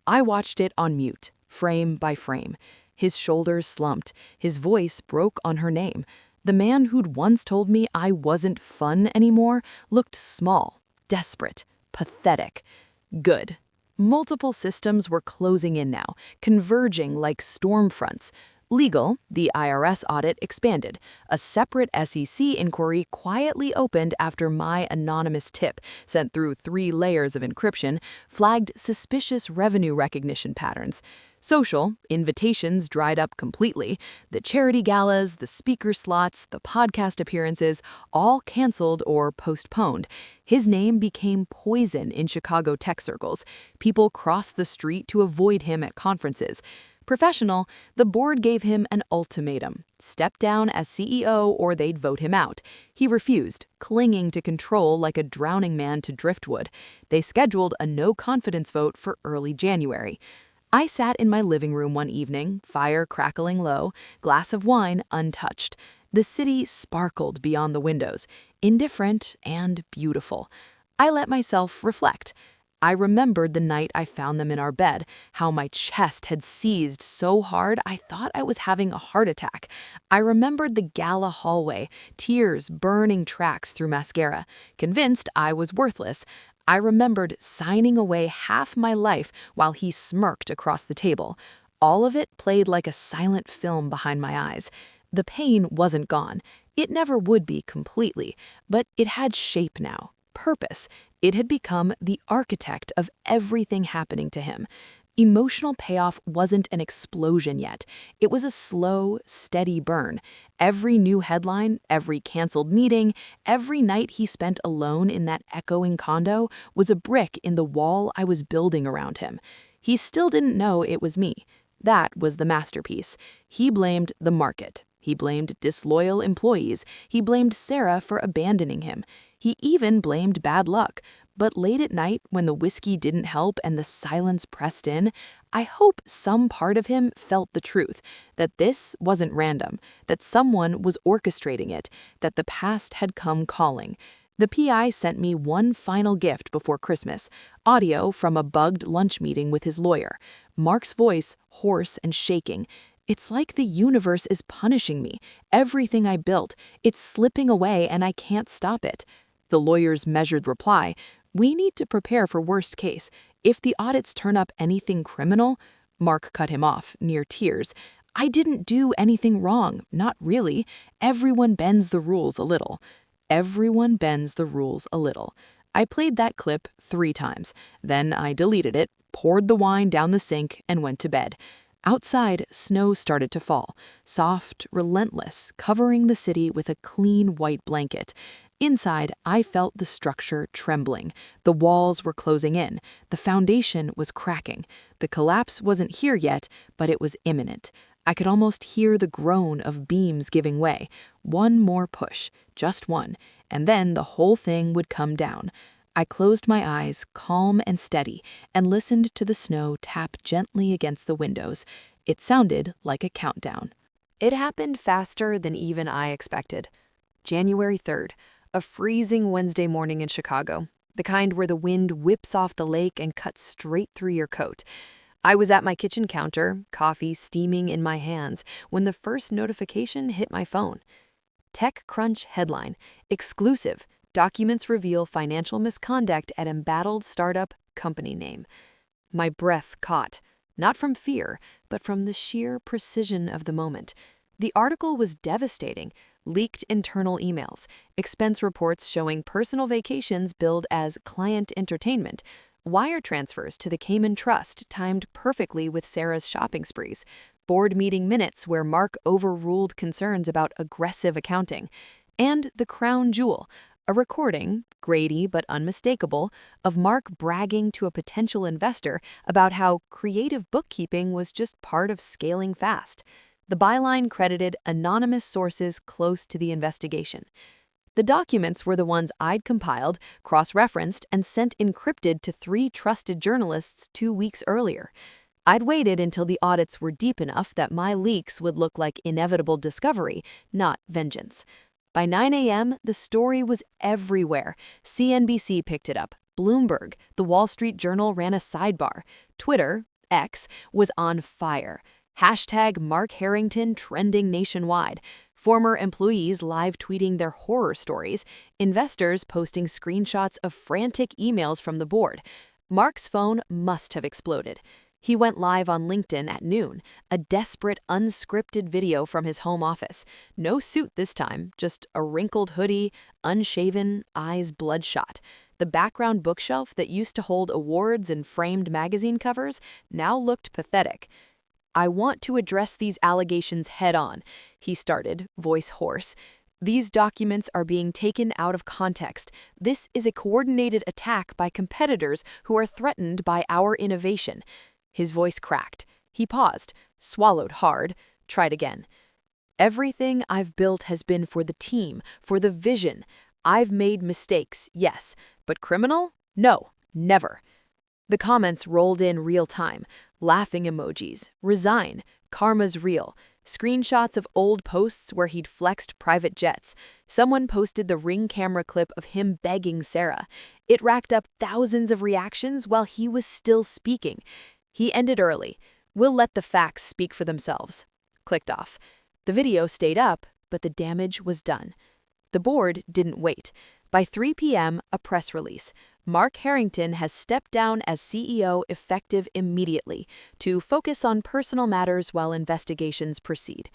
I watched it on mute, frame by frame. His shoulders slumped. His voice broke on her name. The man who'd once told me I wasn't fun anymore looked small, desperate, pathetic. Good. Multiple systems were closing in now, converging like storm fronts. Legal, the IRS audit expanded. A separate SEC inquiry quietly opened after my anonymous tip, sent through 3 layers of encryption, flagged suspicious revenue recognition patterns. Social, invitations dried up completely. The charity galas, the speaker slots, the podcast appearances, all canceled or postponed. His name became poison in Chicago tech circles. People crossed the street to avoid him at conferences. Professional, the board gave him an ultimatum. Step down as CEO or they'd vote him out. He refused, clinging to control like a drowning man to driftwood. They scheduled a no-confidence vote for early January. I sat in my living room one evening, fire crackling low, glass of wine untouched. The city sparkled beyond the windows, indifferent and beautiful. I let myself reflect. I remembered the night I found them in our bed, how my chest had seized so hard I thought I was having a heart attack. I remembered the gala hallway, tears burning tracks through mascara, convinced I was worthless. I remembered signing away half my life while he smirked across the table. All of it played like a silent film behind my eyes. The pain wasn't gone. It never would be completely, but it had shape now, purpose. It had become the architect of everything happening to him. Emotional payoff wasn't an explosion yet. It was a slow, steady burn. Every new headline, every canceled meeting, every night he spent alone in that echoing condo was a brick in the wall I was building around him. He still didn't know it was me. That was the masterpiece. He blamed the market. He blamed disloyal employees. He blamed Sarah for abandoning him. He even blamed bad luck. But late at night, when the whiskey didn't help and the silence pressed in, I hope some part of him felt the truth, that this wasn't random, that someone was orchestrating it, that the past had come calling. The PI sent me one final gift before Christmas, audio from a bugged lunch meeting with his lawyer. Mark's voice, hoarse and shaking. "It's like the universe is punishing me. Everything I built, it's slipping away and I can't stop it." The lawyer's measured reply, "We need to prepare for worst case. If the audits turn up anything criminal—" Mark cut him off, near tears. I didn't do anything wrong, not really. Everyone bends the rules a little. Everyone bends the rules a little. I played that clip 3 times. Then I deleted it, poured the wine down the sink, and went to bed. Outside, snow started to fall, soft, relentless, covering the city with a clean white blanket. Inside, I felt the structure trembling. The walls were closing in. The foundation was cracking. The collapse wasn't here yet, but it was imminent. I could almost hear the groan of beams giving way. One more push, just one, and then the whole thing would come down. I closed my eyes, calm and steady, and listened to the snow tap gently against the windows. It sounded like a countdown. It happened faster than even I expected. January 3rd, a freezing Wednesday morning in Chicago, the kind where the wind whips off the lake and cuts straight through your coat. I was at my kitchen counter, coffee steaming in my hands, when the first notification hit my phone. TechCrunch headline, exclusive, documents reveal financial misconduct at embattled startup company name. My breath caught, not from fear, but from the sheer precision of the moment. The article was devastating. Leaked internal emails, expense reports showing personal vacations billed as client entertainment, wire transfers to the Cayman Trust timed perfectly with Sarah's shopping sprees, board meeting minutes where Mark overruled concerns about aggressive accounting, and the crown jewel, a recording, grainy but unmistakable, of Mark bragging to a potential investor about how creative bookkeeping was just part of scaling fast. The byline credited anonymous sources close to the investigation. The documents were the ones I'd compiled, cross-referenced, and sent encrypted to 3 trusted journalists 2 weeks earlier. I'd waited until the audits were deep enough that my leaks would look like inevitable discovery, not vengeance. By 9 a.m., the story was everywhere. CNBC picked it up. Bloomberg, the Wall Street Journal ran a sidebar. Twitter, X, was on fire. Hashtag Mark Harrington trending nationwide. Former employees live tweeting their horror stories. Investors posting screenshots of frantic emails from the board. Mark's phone must have exploded. He went live on LinkedIn at noon, a desperate, unscripted video from his home office. No suit this time, just a wrinkled hoodie, unshaven, eyes bloodshot. The background bookshelf that used to hold awards and framed magazine covers now looked pathetic. "I want to address these allegations head-on," he started, voice hoarse. "These documents are being taken out of context. This is a coordinated attack by competitors who are threatened by our innovation." His voice cracked. He paused, swallowed hard, tried again. "Everything I've built has been for the team, for the vision. I've made mistakes, yes, but criminal? No, never." The comments rolled in real time. Laughing emojis, resign, karma's real, screenshots of old posts where he'd flexed private jets. Someone posted the Ring camera clip of him begging Sarah. It racked up thousands of reactions while he was still speaking. He ended early. "We'll let the facts speak for themselves." Clicked off. The video stayed up, but the damage was done. The board didn't wait. By 3 p.m., a press release. Mark Harrington has stepped down as CEO effective immediately to focus on personal matters while investigations proceed.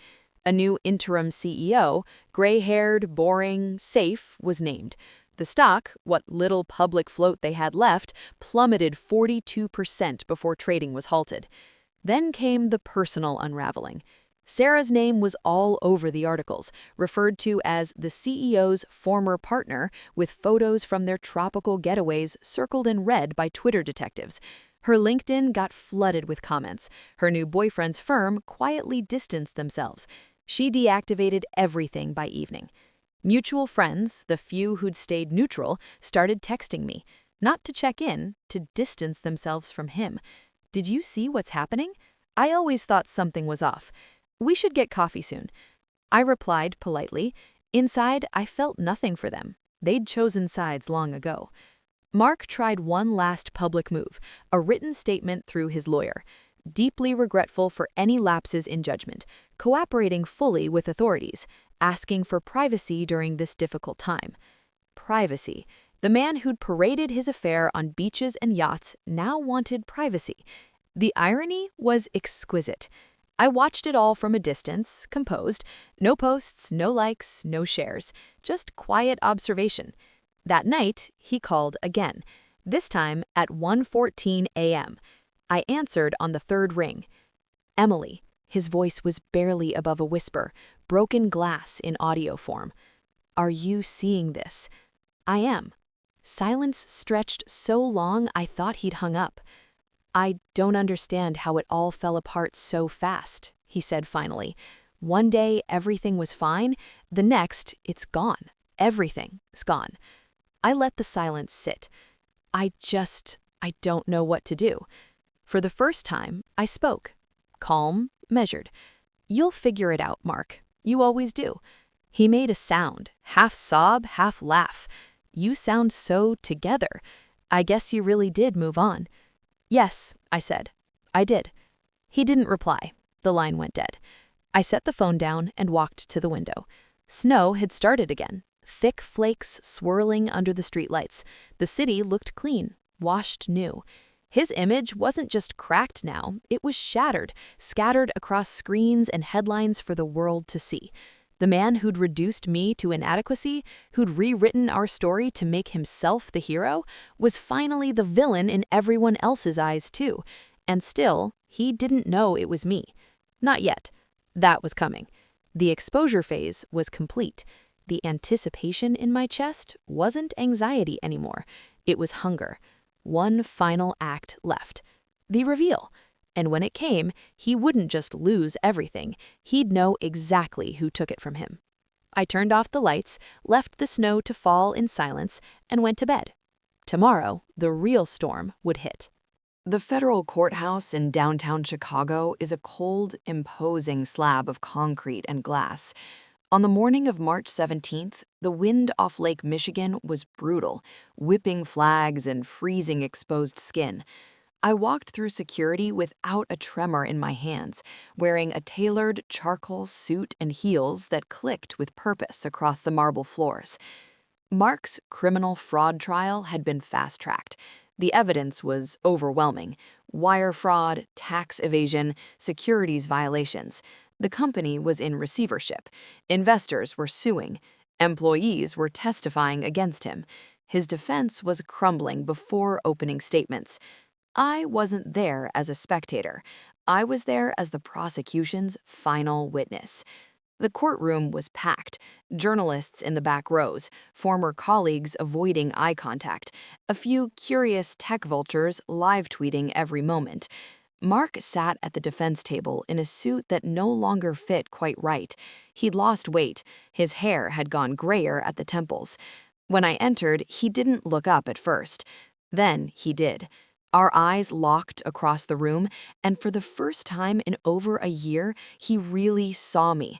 A new interim CEO, gray-haired, boring, safe, was named. The stock, what little public float they had left, plummeted 42% before trading was halted. Then came the personal unraveling. Sarah's name was all over the articles, referred to as the CEO's former partner, with photos from their tropical getaways circled in red by Twitter detectives. Her LinkedIn got flooded with comments. Her new boyfriend's firm quietly distanced themselves. She deactivated everything by evening. Mutual friends, the few who'd stayed neutral, started texting me, not to check in, to distance themselves from him. "Did you see what's happening? I always thought something was off. We should get coffee soon." I replied politely. Inside, I felt nothing for them. They'd chosen sides long ago. Mark tried one last public move, a written statement through his lawyer. Deeply regretful for any lapses in judgment, cooperating fully with authorities, asking for privacy during this difficult time. Privacy. The man who'd paraded his affair on beaches and yachts now wanted privacy. The irony was exquisite. I watched it all from a distance, composed. No posts, no likes, no shares. Just quiet observation. That night, he called again. This time at 1:14 a.m. I answered on the third ring. Emily. His voice was barely above a whisper, broken glass in audio form. Are you seeing this? I am. Silence stretched so long I thought he'd hung up. I don't understand how it all fell apart so fast, he said finally. One day everything was fine, the next it's gone. Everything's gone. I let the silence sit. I don't know what to do. For the first time, I spoke. Calm, measured. You'll figure it out, Mark. You always do. He made a sound, half sob, half laugh. You sound so together. I guess you really did move on. Yes, I said. I did. He didn't reply. The line went dead. I set the phone down and walked to the window. Snow had started again, thick flakes swirling under the streetlights. The city looked clean, washed new. His image wasn't just cracked now, it was shattered, scattered across screens and headlines for the world to see. The man who'd reduced me to inadequacy, who'd rewritten our story to make himself the hero, was finally the villain in everyone else's eyes too. And still, he didn't know it was me. Not yet. That was coming. The exposure phase was complete. The anticipation in my chest wasn't anxiety anymore. It was hunger. One final act left. The reveal. And when it came, he wouldn't just lose everything. He'd know exactly who took it from him. I turned off the lights, left the snow to fall in silence, and went to bed. Tomorrow, the real storm would hit. The federal courthouse in downtown Chicago is a cold, imposing slab of concrete and glass. On the morning of March 17th, the wind off Lake Michigan was brutal, whipping flags and freezing exposed skin. I walked through security without a tremor in my hands, wearing a tailored charcoal suit and heels that clicked with purpose across the marble floors. Mark's criminal fraud trial had been fast-tracked. The evidence was overwhelming: wire fraud, tax evasion, securities violations. The company was in receivership. Investors were suing. Employees were testifying against him. His defense was crumbling before opening statements. I wasn't there as a spectator. I was there as the prosecution's final witness. The courtroom was packed, journalists in the back rows, former colleagues avoiding eye contact, a few curious tech vultures live-tweeting every moment. Mark sat at the defense table in a suit that no longer fit quite right. He'd lost weight. His hair had gone grayer at the temples. When I entered, he didn't look up at first. Then he did. Our eyes locked across the room, and for the first time in over a year, he really saw me.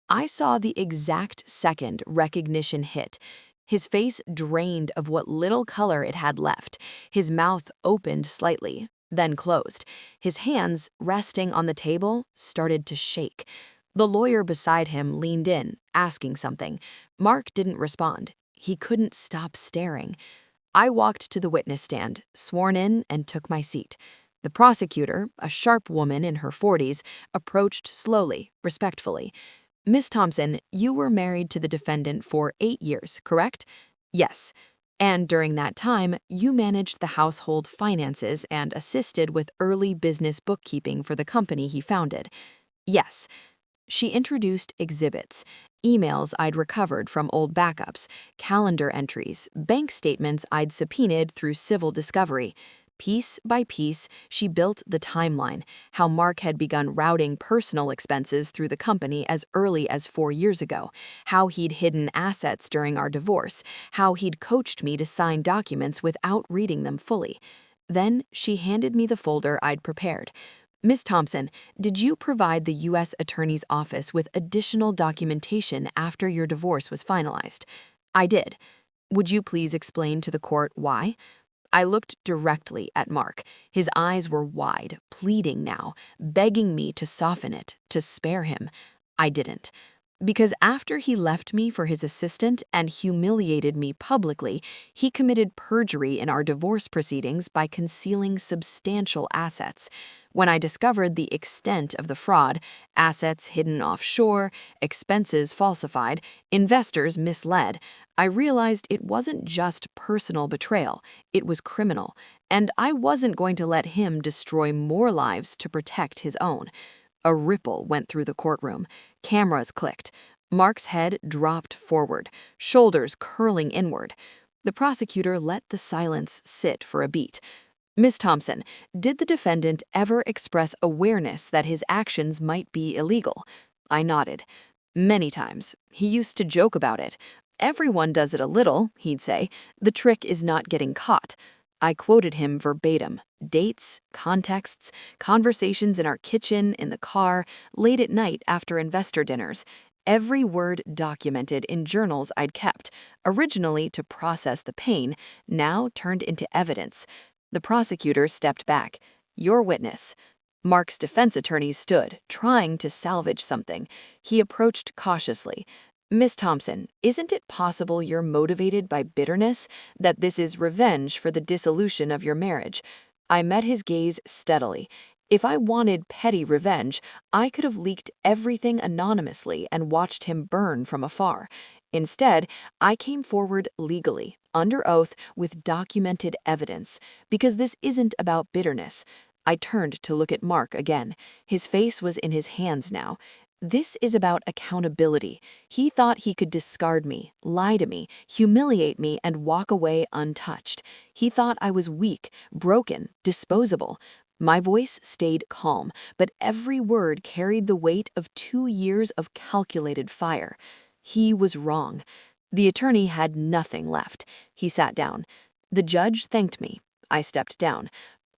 I saw the exact second recognition hit. His face drained of what little color it had left. His mouth opened slightly, then closed. His hands, resting on the table, started to shake. The lawyer beside him leaned in, asking something. Mark didn't respond. He couldn't stop staring. I walked to the witness stand, sworn in, and took my seat. The prosecutor, a sharp woman in her 40s, approached slowly, respectfully. Miss Thompson, you were married to the defendant for 8 years, correct? Yes. And during that time, you managed the household finances and assisted with early business bookkeeping for the company he founded. Yes. She introduced exhibits, emails I'd recovered from old backups, calendar entries, bank statements I'd subpoenaed through civil discovery. Piece by piece, she built the timeline, how Mark had begun routing personal expenses through the company as early as 4 years ago, how he'd hidden assets during our divorce, how he'd coached me to sign documents without reading them fully. Then she handed me the folder I'd prepared. Miss Thompson, did you provide the U.S. Attorney's Office with additional documentation after your divorce was finalized? I did. Would you please explain to the court why? I looked directly at Mark. His eyes were wide, pleading now, begging me to soften it, to spare him. I didn't. Because after he left me for his assistant and humiliated me publicly, he committed perjury in our divorce proceedings by concealing substantial assets. When I discovered the extent of the fraud, assets hidden offshore, expenses falsified, investors misled, I realized it wasn't just personal betrayal, it was criminal, and I wasn't going to let him destroy more lives to protect his own. A ripple went through the courtroom. Cameras clicked. Mark's head dropped forward, shoulders curling inward. The prosecutor let the silence sit for a beat. Miss Thompson, did the defendant ever express awareness that his actions might be illegal? I nodded. Many times. He used to joke about it. Everyone does it a little, he'd say. The trick is not getting caught. I quoted him verbatim. Dates, contexts, conversations in our kitchen, in the car, late at night after investor dinners. Every word documented in journals I'd kept, originally to process the pain, now turned into evidence. The prosecutor stepped back. Your witness. Mark's defense attorney stood, trying to salvage something. He approached cautiously. Miss Thompson, isn't it possible you're motivated by bitterness, that this is revenge for the dissolution of your marriage? I met his gaze steadily. If I wanted petty revenge, I could have leaked everything anonymously and watched him burn from afar. Instead, I came forward legally, under oath, with documented evidence, because this isn't about bitterness. I turned to look at Mark again. His face was in his hands now. This is about accountability. He thought he could discard me, lie to me, humiliate me, and walk away untouched. He thought I was weak, broken, disposable. My voice stayed calm, but every word carried the weight of 2 years of calculated fire. He was wrong. The attorney had nothing left. He sat down. The judge thanked me. I stepped down.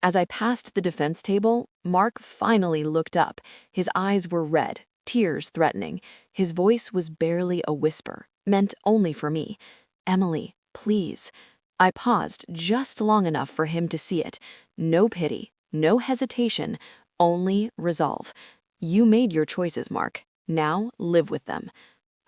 As I passed the defense table, Mark finally looked up. His eyes were red, tears threatening. His voice was barely a whisper, meant only for me. Emily, please. I paused just long enough for him to see it. No pity, no hesitation, only resolve. You made your choices, Mark. Now live with them.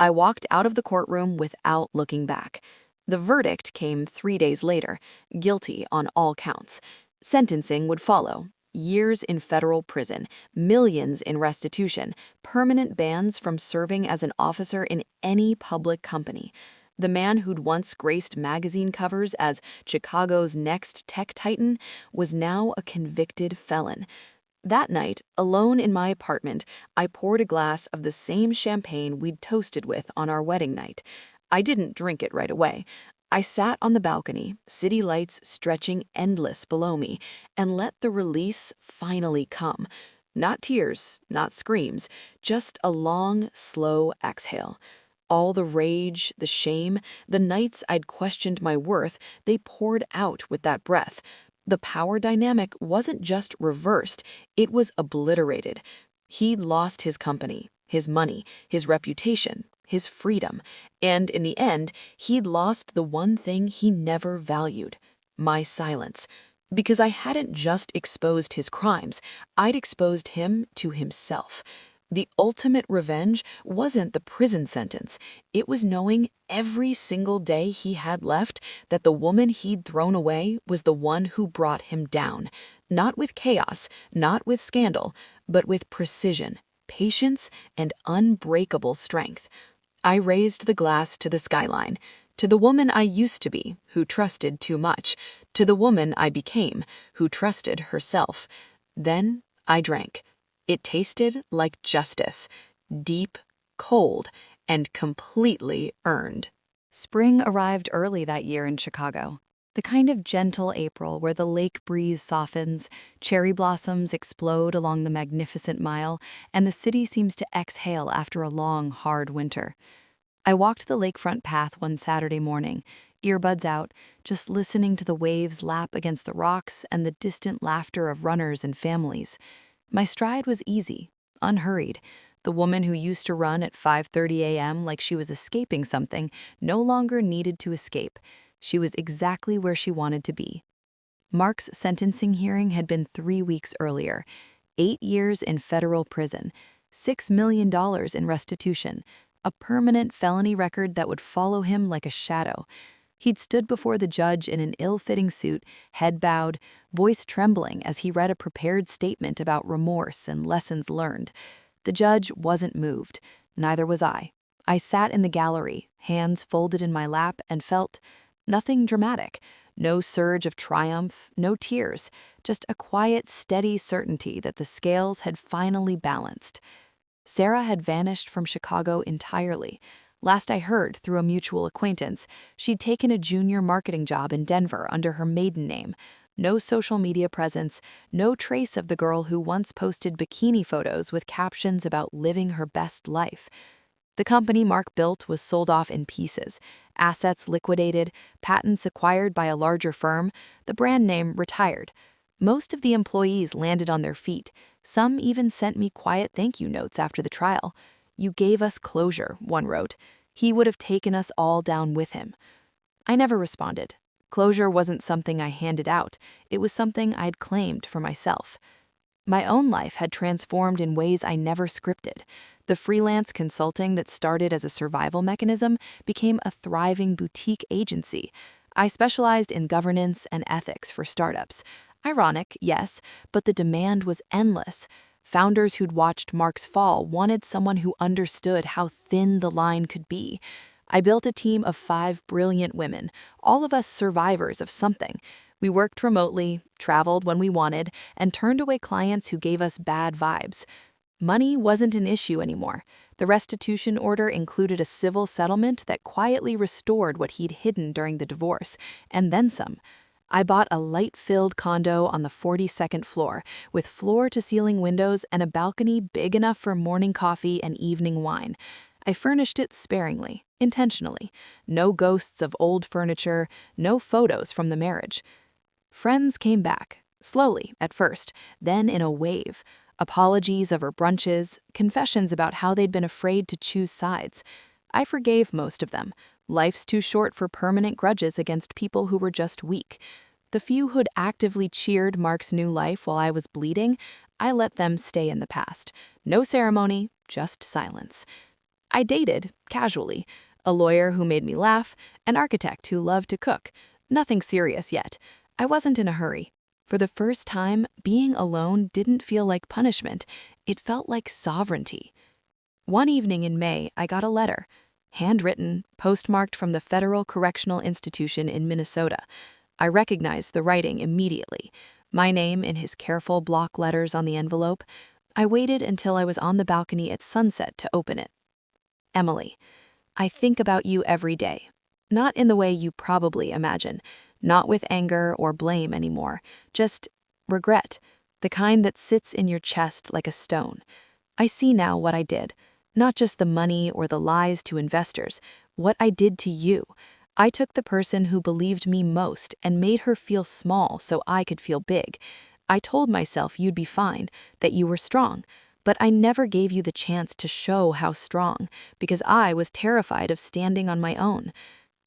I walked out of the courtroom without looking back. The verdict came 3 days later, guilty on all counts. Sentencing would follow. Years in federal prison, millions in restitution, permanent bans from serving as an officer in any public company. The man who'd once graced magazine covers as Chicago's next tech titan was now a convicted felon. That night, alone in my apartment, I poured a glass of the same champagne we'd toasted with on our wedding night. I didn't drink it right away. I sat on the balcony, city lights stretching endless below me, and let the release finally come. Not tears, not screams, just a long, slow exhale. All the rage, the shame, the nights I'd questioned my worth, they poured out with that breath. The power dynamic wasn't just reversed, it was obliterated. He'd lost his company, his money, his reputation, his freedom, and in the end, he'd lost the one thing he never valued, my silence. Because I hadn't just exposed his crimes, I'd exposed him to himself. The ultimate revenge wasn't the prison sentence. It was knowing every single day he had left that the woman he'd thrown away was the one who brought him down. Not with chaos, not with scandal, but with precision, patience, and unbreakable strength. I raised the glass to the skyline, to the woman I used to be, who trusted too much, to the woman I became, who trusted herself. Then I drank. It tasted like justice, deep, cold, and completely earned. Spring arrived early that year in Chicago. The kind of gentle April where the lake breeze softens, cherry blossoms explode along the magnificent mile, and the city seems to exhale after a long, hard winter. I walked the lakefront path one Saturday morning, earbuds out, just listening to the waves lap against the rocks and the distant laughter of runners and families. My stride was easy, unhurried. The woman who used to run at 5:30 a.m. like she was escaping something no longer needed to escape. She was exactly where she wanted to be. Mark's sentencing hearing had been 3 weeks earlier. 8 years in federal prison, $6 million in restitution, a permanent felony record that would follow him like a shadow. He'd stood before the judge in an ill-fitting suit, head bowed, voice trembling as he read a prepared statement about remorse and lessons learned. The judge wasn't moved. Neither was I. I sat in the gallery, hands folded in my lap, and felt nothing dramatic. No surge of triumph, no tears, just a quiet, steady certainty that the scales had finally balanced. Sarah had vanished from Chicago entirely. Last I heard, through a mutual acquaintance, she'd taken a junior marketing job in Denver under her maiden name. No social media presence, no trace of the girl who once posted bikini photos with captions about living her best life. The company Mark built was sold off in pieces, assets liquidated, patents acquired by a larger firm, the brand name retired. Most of the employees landed on their feet. Some even sent me quiet thank you notes after the trial. "You gave us closure," one wrote. "He would have taken us all down with him." I never responded. Closure wasn't something I handed out. It was something I'd claimed for myself. My own life had transformed in ways I never scripted. The freelance consulting that started as a survival mechanism became a thriving boutique agency. I specialized in governance and ethics for startups. Ironic, yes, but the demand was endless. Founders who'd watched Mark's fall wanted someone who understood how thin the line could be. I built a team of 5 brilliant women, all of us survivors of something. We worked remotely, traveled when we wanted, and turned away clients who gave us bad vibes. Money wasn't an issue anymore. The restitution order included a civil settlement that quietly restored what he'd hidden during the divorce, and then some. I bought a light-filled condo on the 42nd floor, with floor-to-ceiling windows and a balcony big enough for morning coffee and evening wine. I furnished it sparingly, intentionally. No ghosts of old furniture, no photos from the marriage. Friends came back, slowly at first, then in a wave. Apologies over brunches, confessions about how they'd been afraid to choose sides. I forgave most of them. Life's too short for permanent grudges against people who were just weak. The few who'd actively cheered Mark's new life while I was bleeding, I let them stay in the past. No ceremony, just silence. I dated, casually, a lawyer who made me laugh, an architect who loved to cook. Nothing serious yet. I wasn't in a hurry. For the first time, being alone didn't feel like punishment. It felt like sovereignty. One evening in May, I got a letter. Handwritten, postmarked from the Federal Correctional Institution in Minnesota. I recognized the writing immediately. My name in his careful block letters on the envelope. I waited until I was on the balcony at sunset to open it. Emily, I think about you every day. Not in the way you probably imagine. Not with anger or blame anymore. Just regret. The kind that sits in your chest like a stone. I see now what I did. Not just the money or the lies to investors. What I did to you. I took the person who believed me most and made her feel small so I could feel big. I told myself you'd be fine, that you were strong. But I never gave you the chance to show how strong, because I was terrified of standing on my own.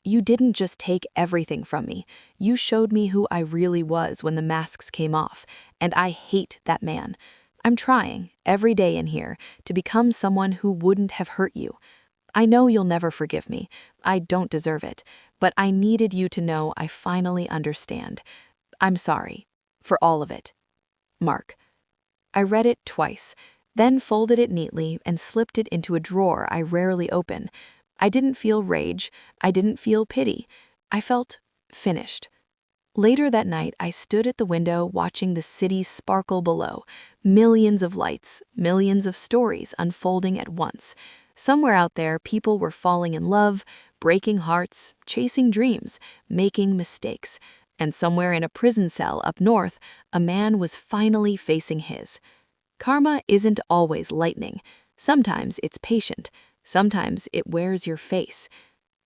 You didn't just take everything from me. You showed me who I really was when the masks came off, and I hate that man. I'm trying, every day in here, to become someone who wouldn't have hurt you. I know you'll never forgive me. I don't deserve it, but I needed you to know I finally understand. I'm sorry. For all of it. Mark. I read it twice, then folded it neatly and slipped it into a drawer I rarely open. I didn't feel rage. I didn't feel pity. I felt finished. Later that night, I stood at the window watching the city sparkle below. Millions of lights, millions of stories unfolding at once. Somewhere out there, people were falling in love, breaking hearts, chasing dreams, making mistakes. And somewhere in a prison cell up north, a man was finally facing his. Karma isn't always lightning. Sometimes it's patient. Sometimes it wears your face.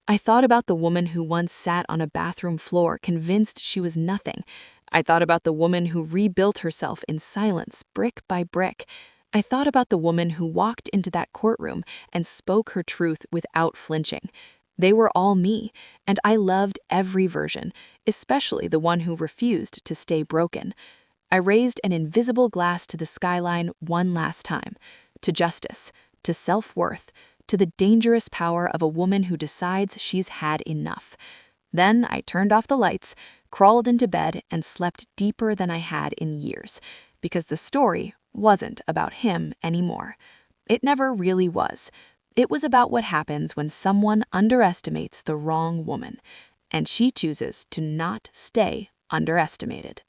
I thought about the woman who once sat on a bathroom floor convinced she was nothing. I thought about the woman who rebuilt herself in silence, brick by brick. I thought about the woman who walked into that courtroom and spoke her truth without flinching. They were all me, and I loved every version, especially the one who refused to stay broken. I raised an invisible glass to the skyline one last time, to justice, to self-worth, to the dangerous power of a woman who decides she's had enough. Then I turned off the lights, crawled into bed, and slept deeper than I had in years, because the story wasn't about him anymore. It never really was. It was about what happens when someone underestimates the wrong woman, and she chooses to not stay underestimated.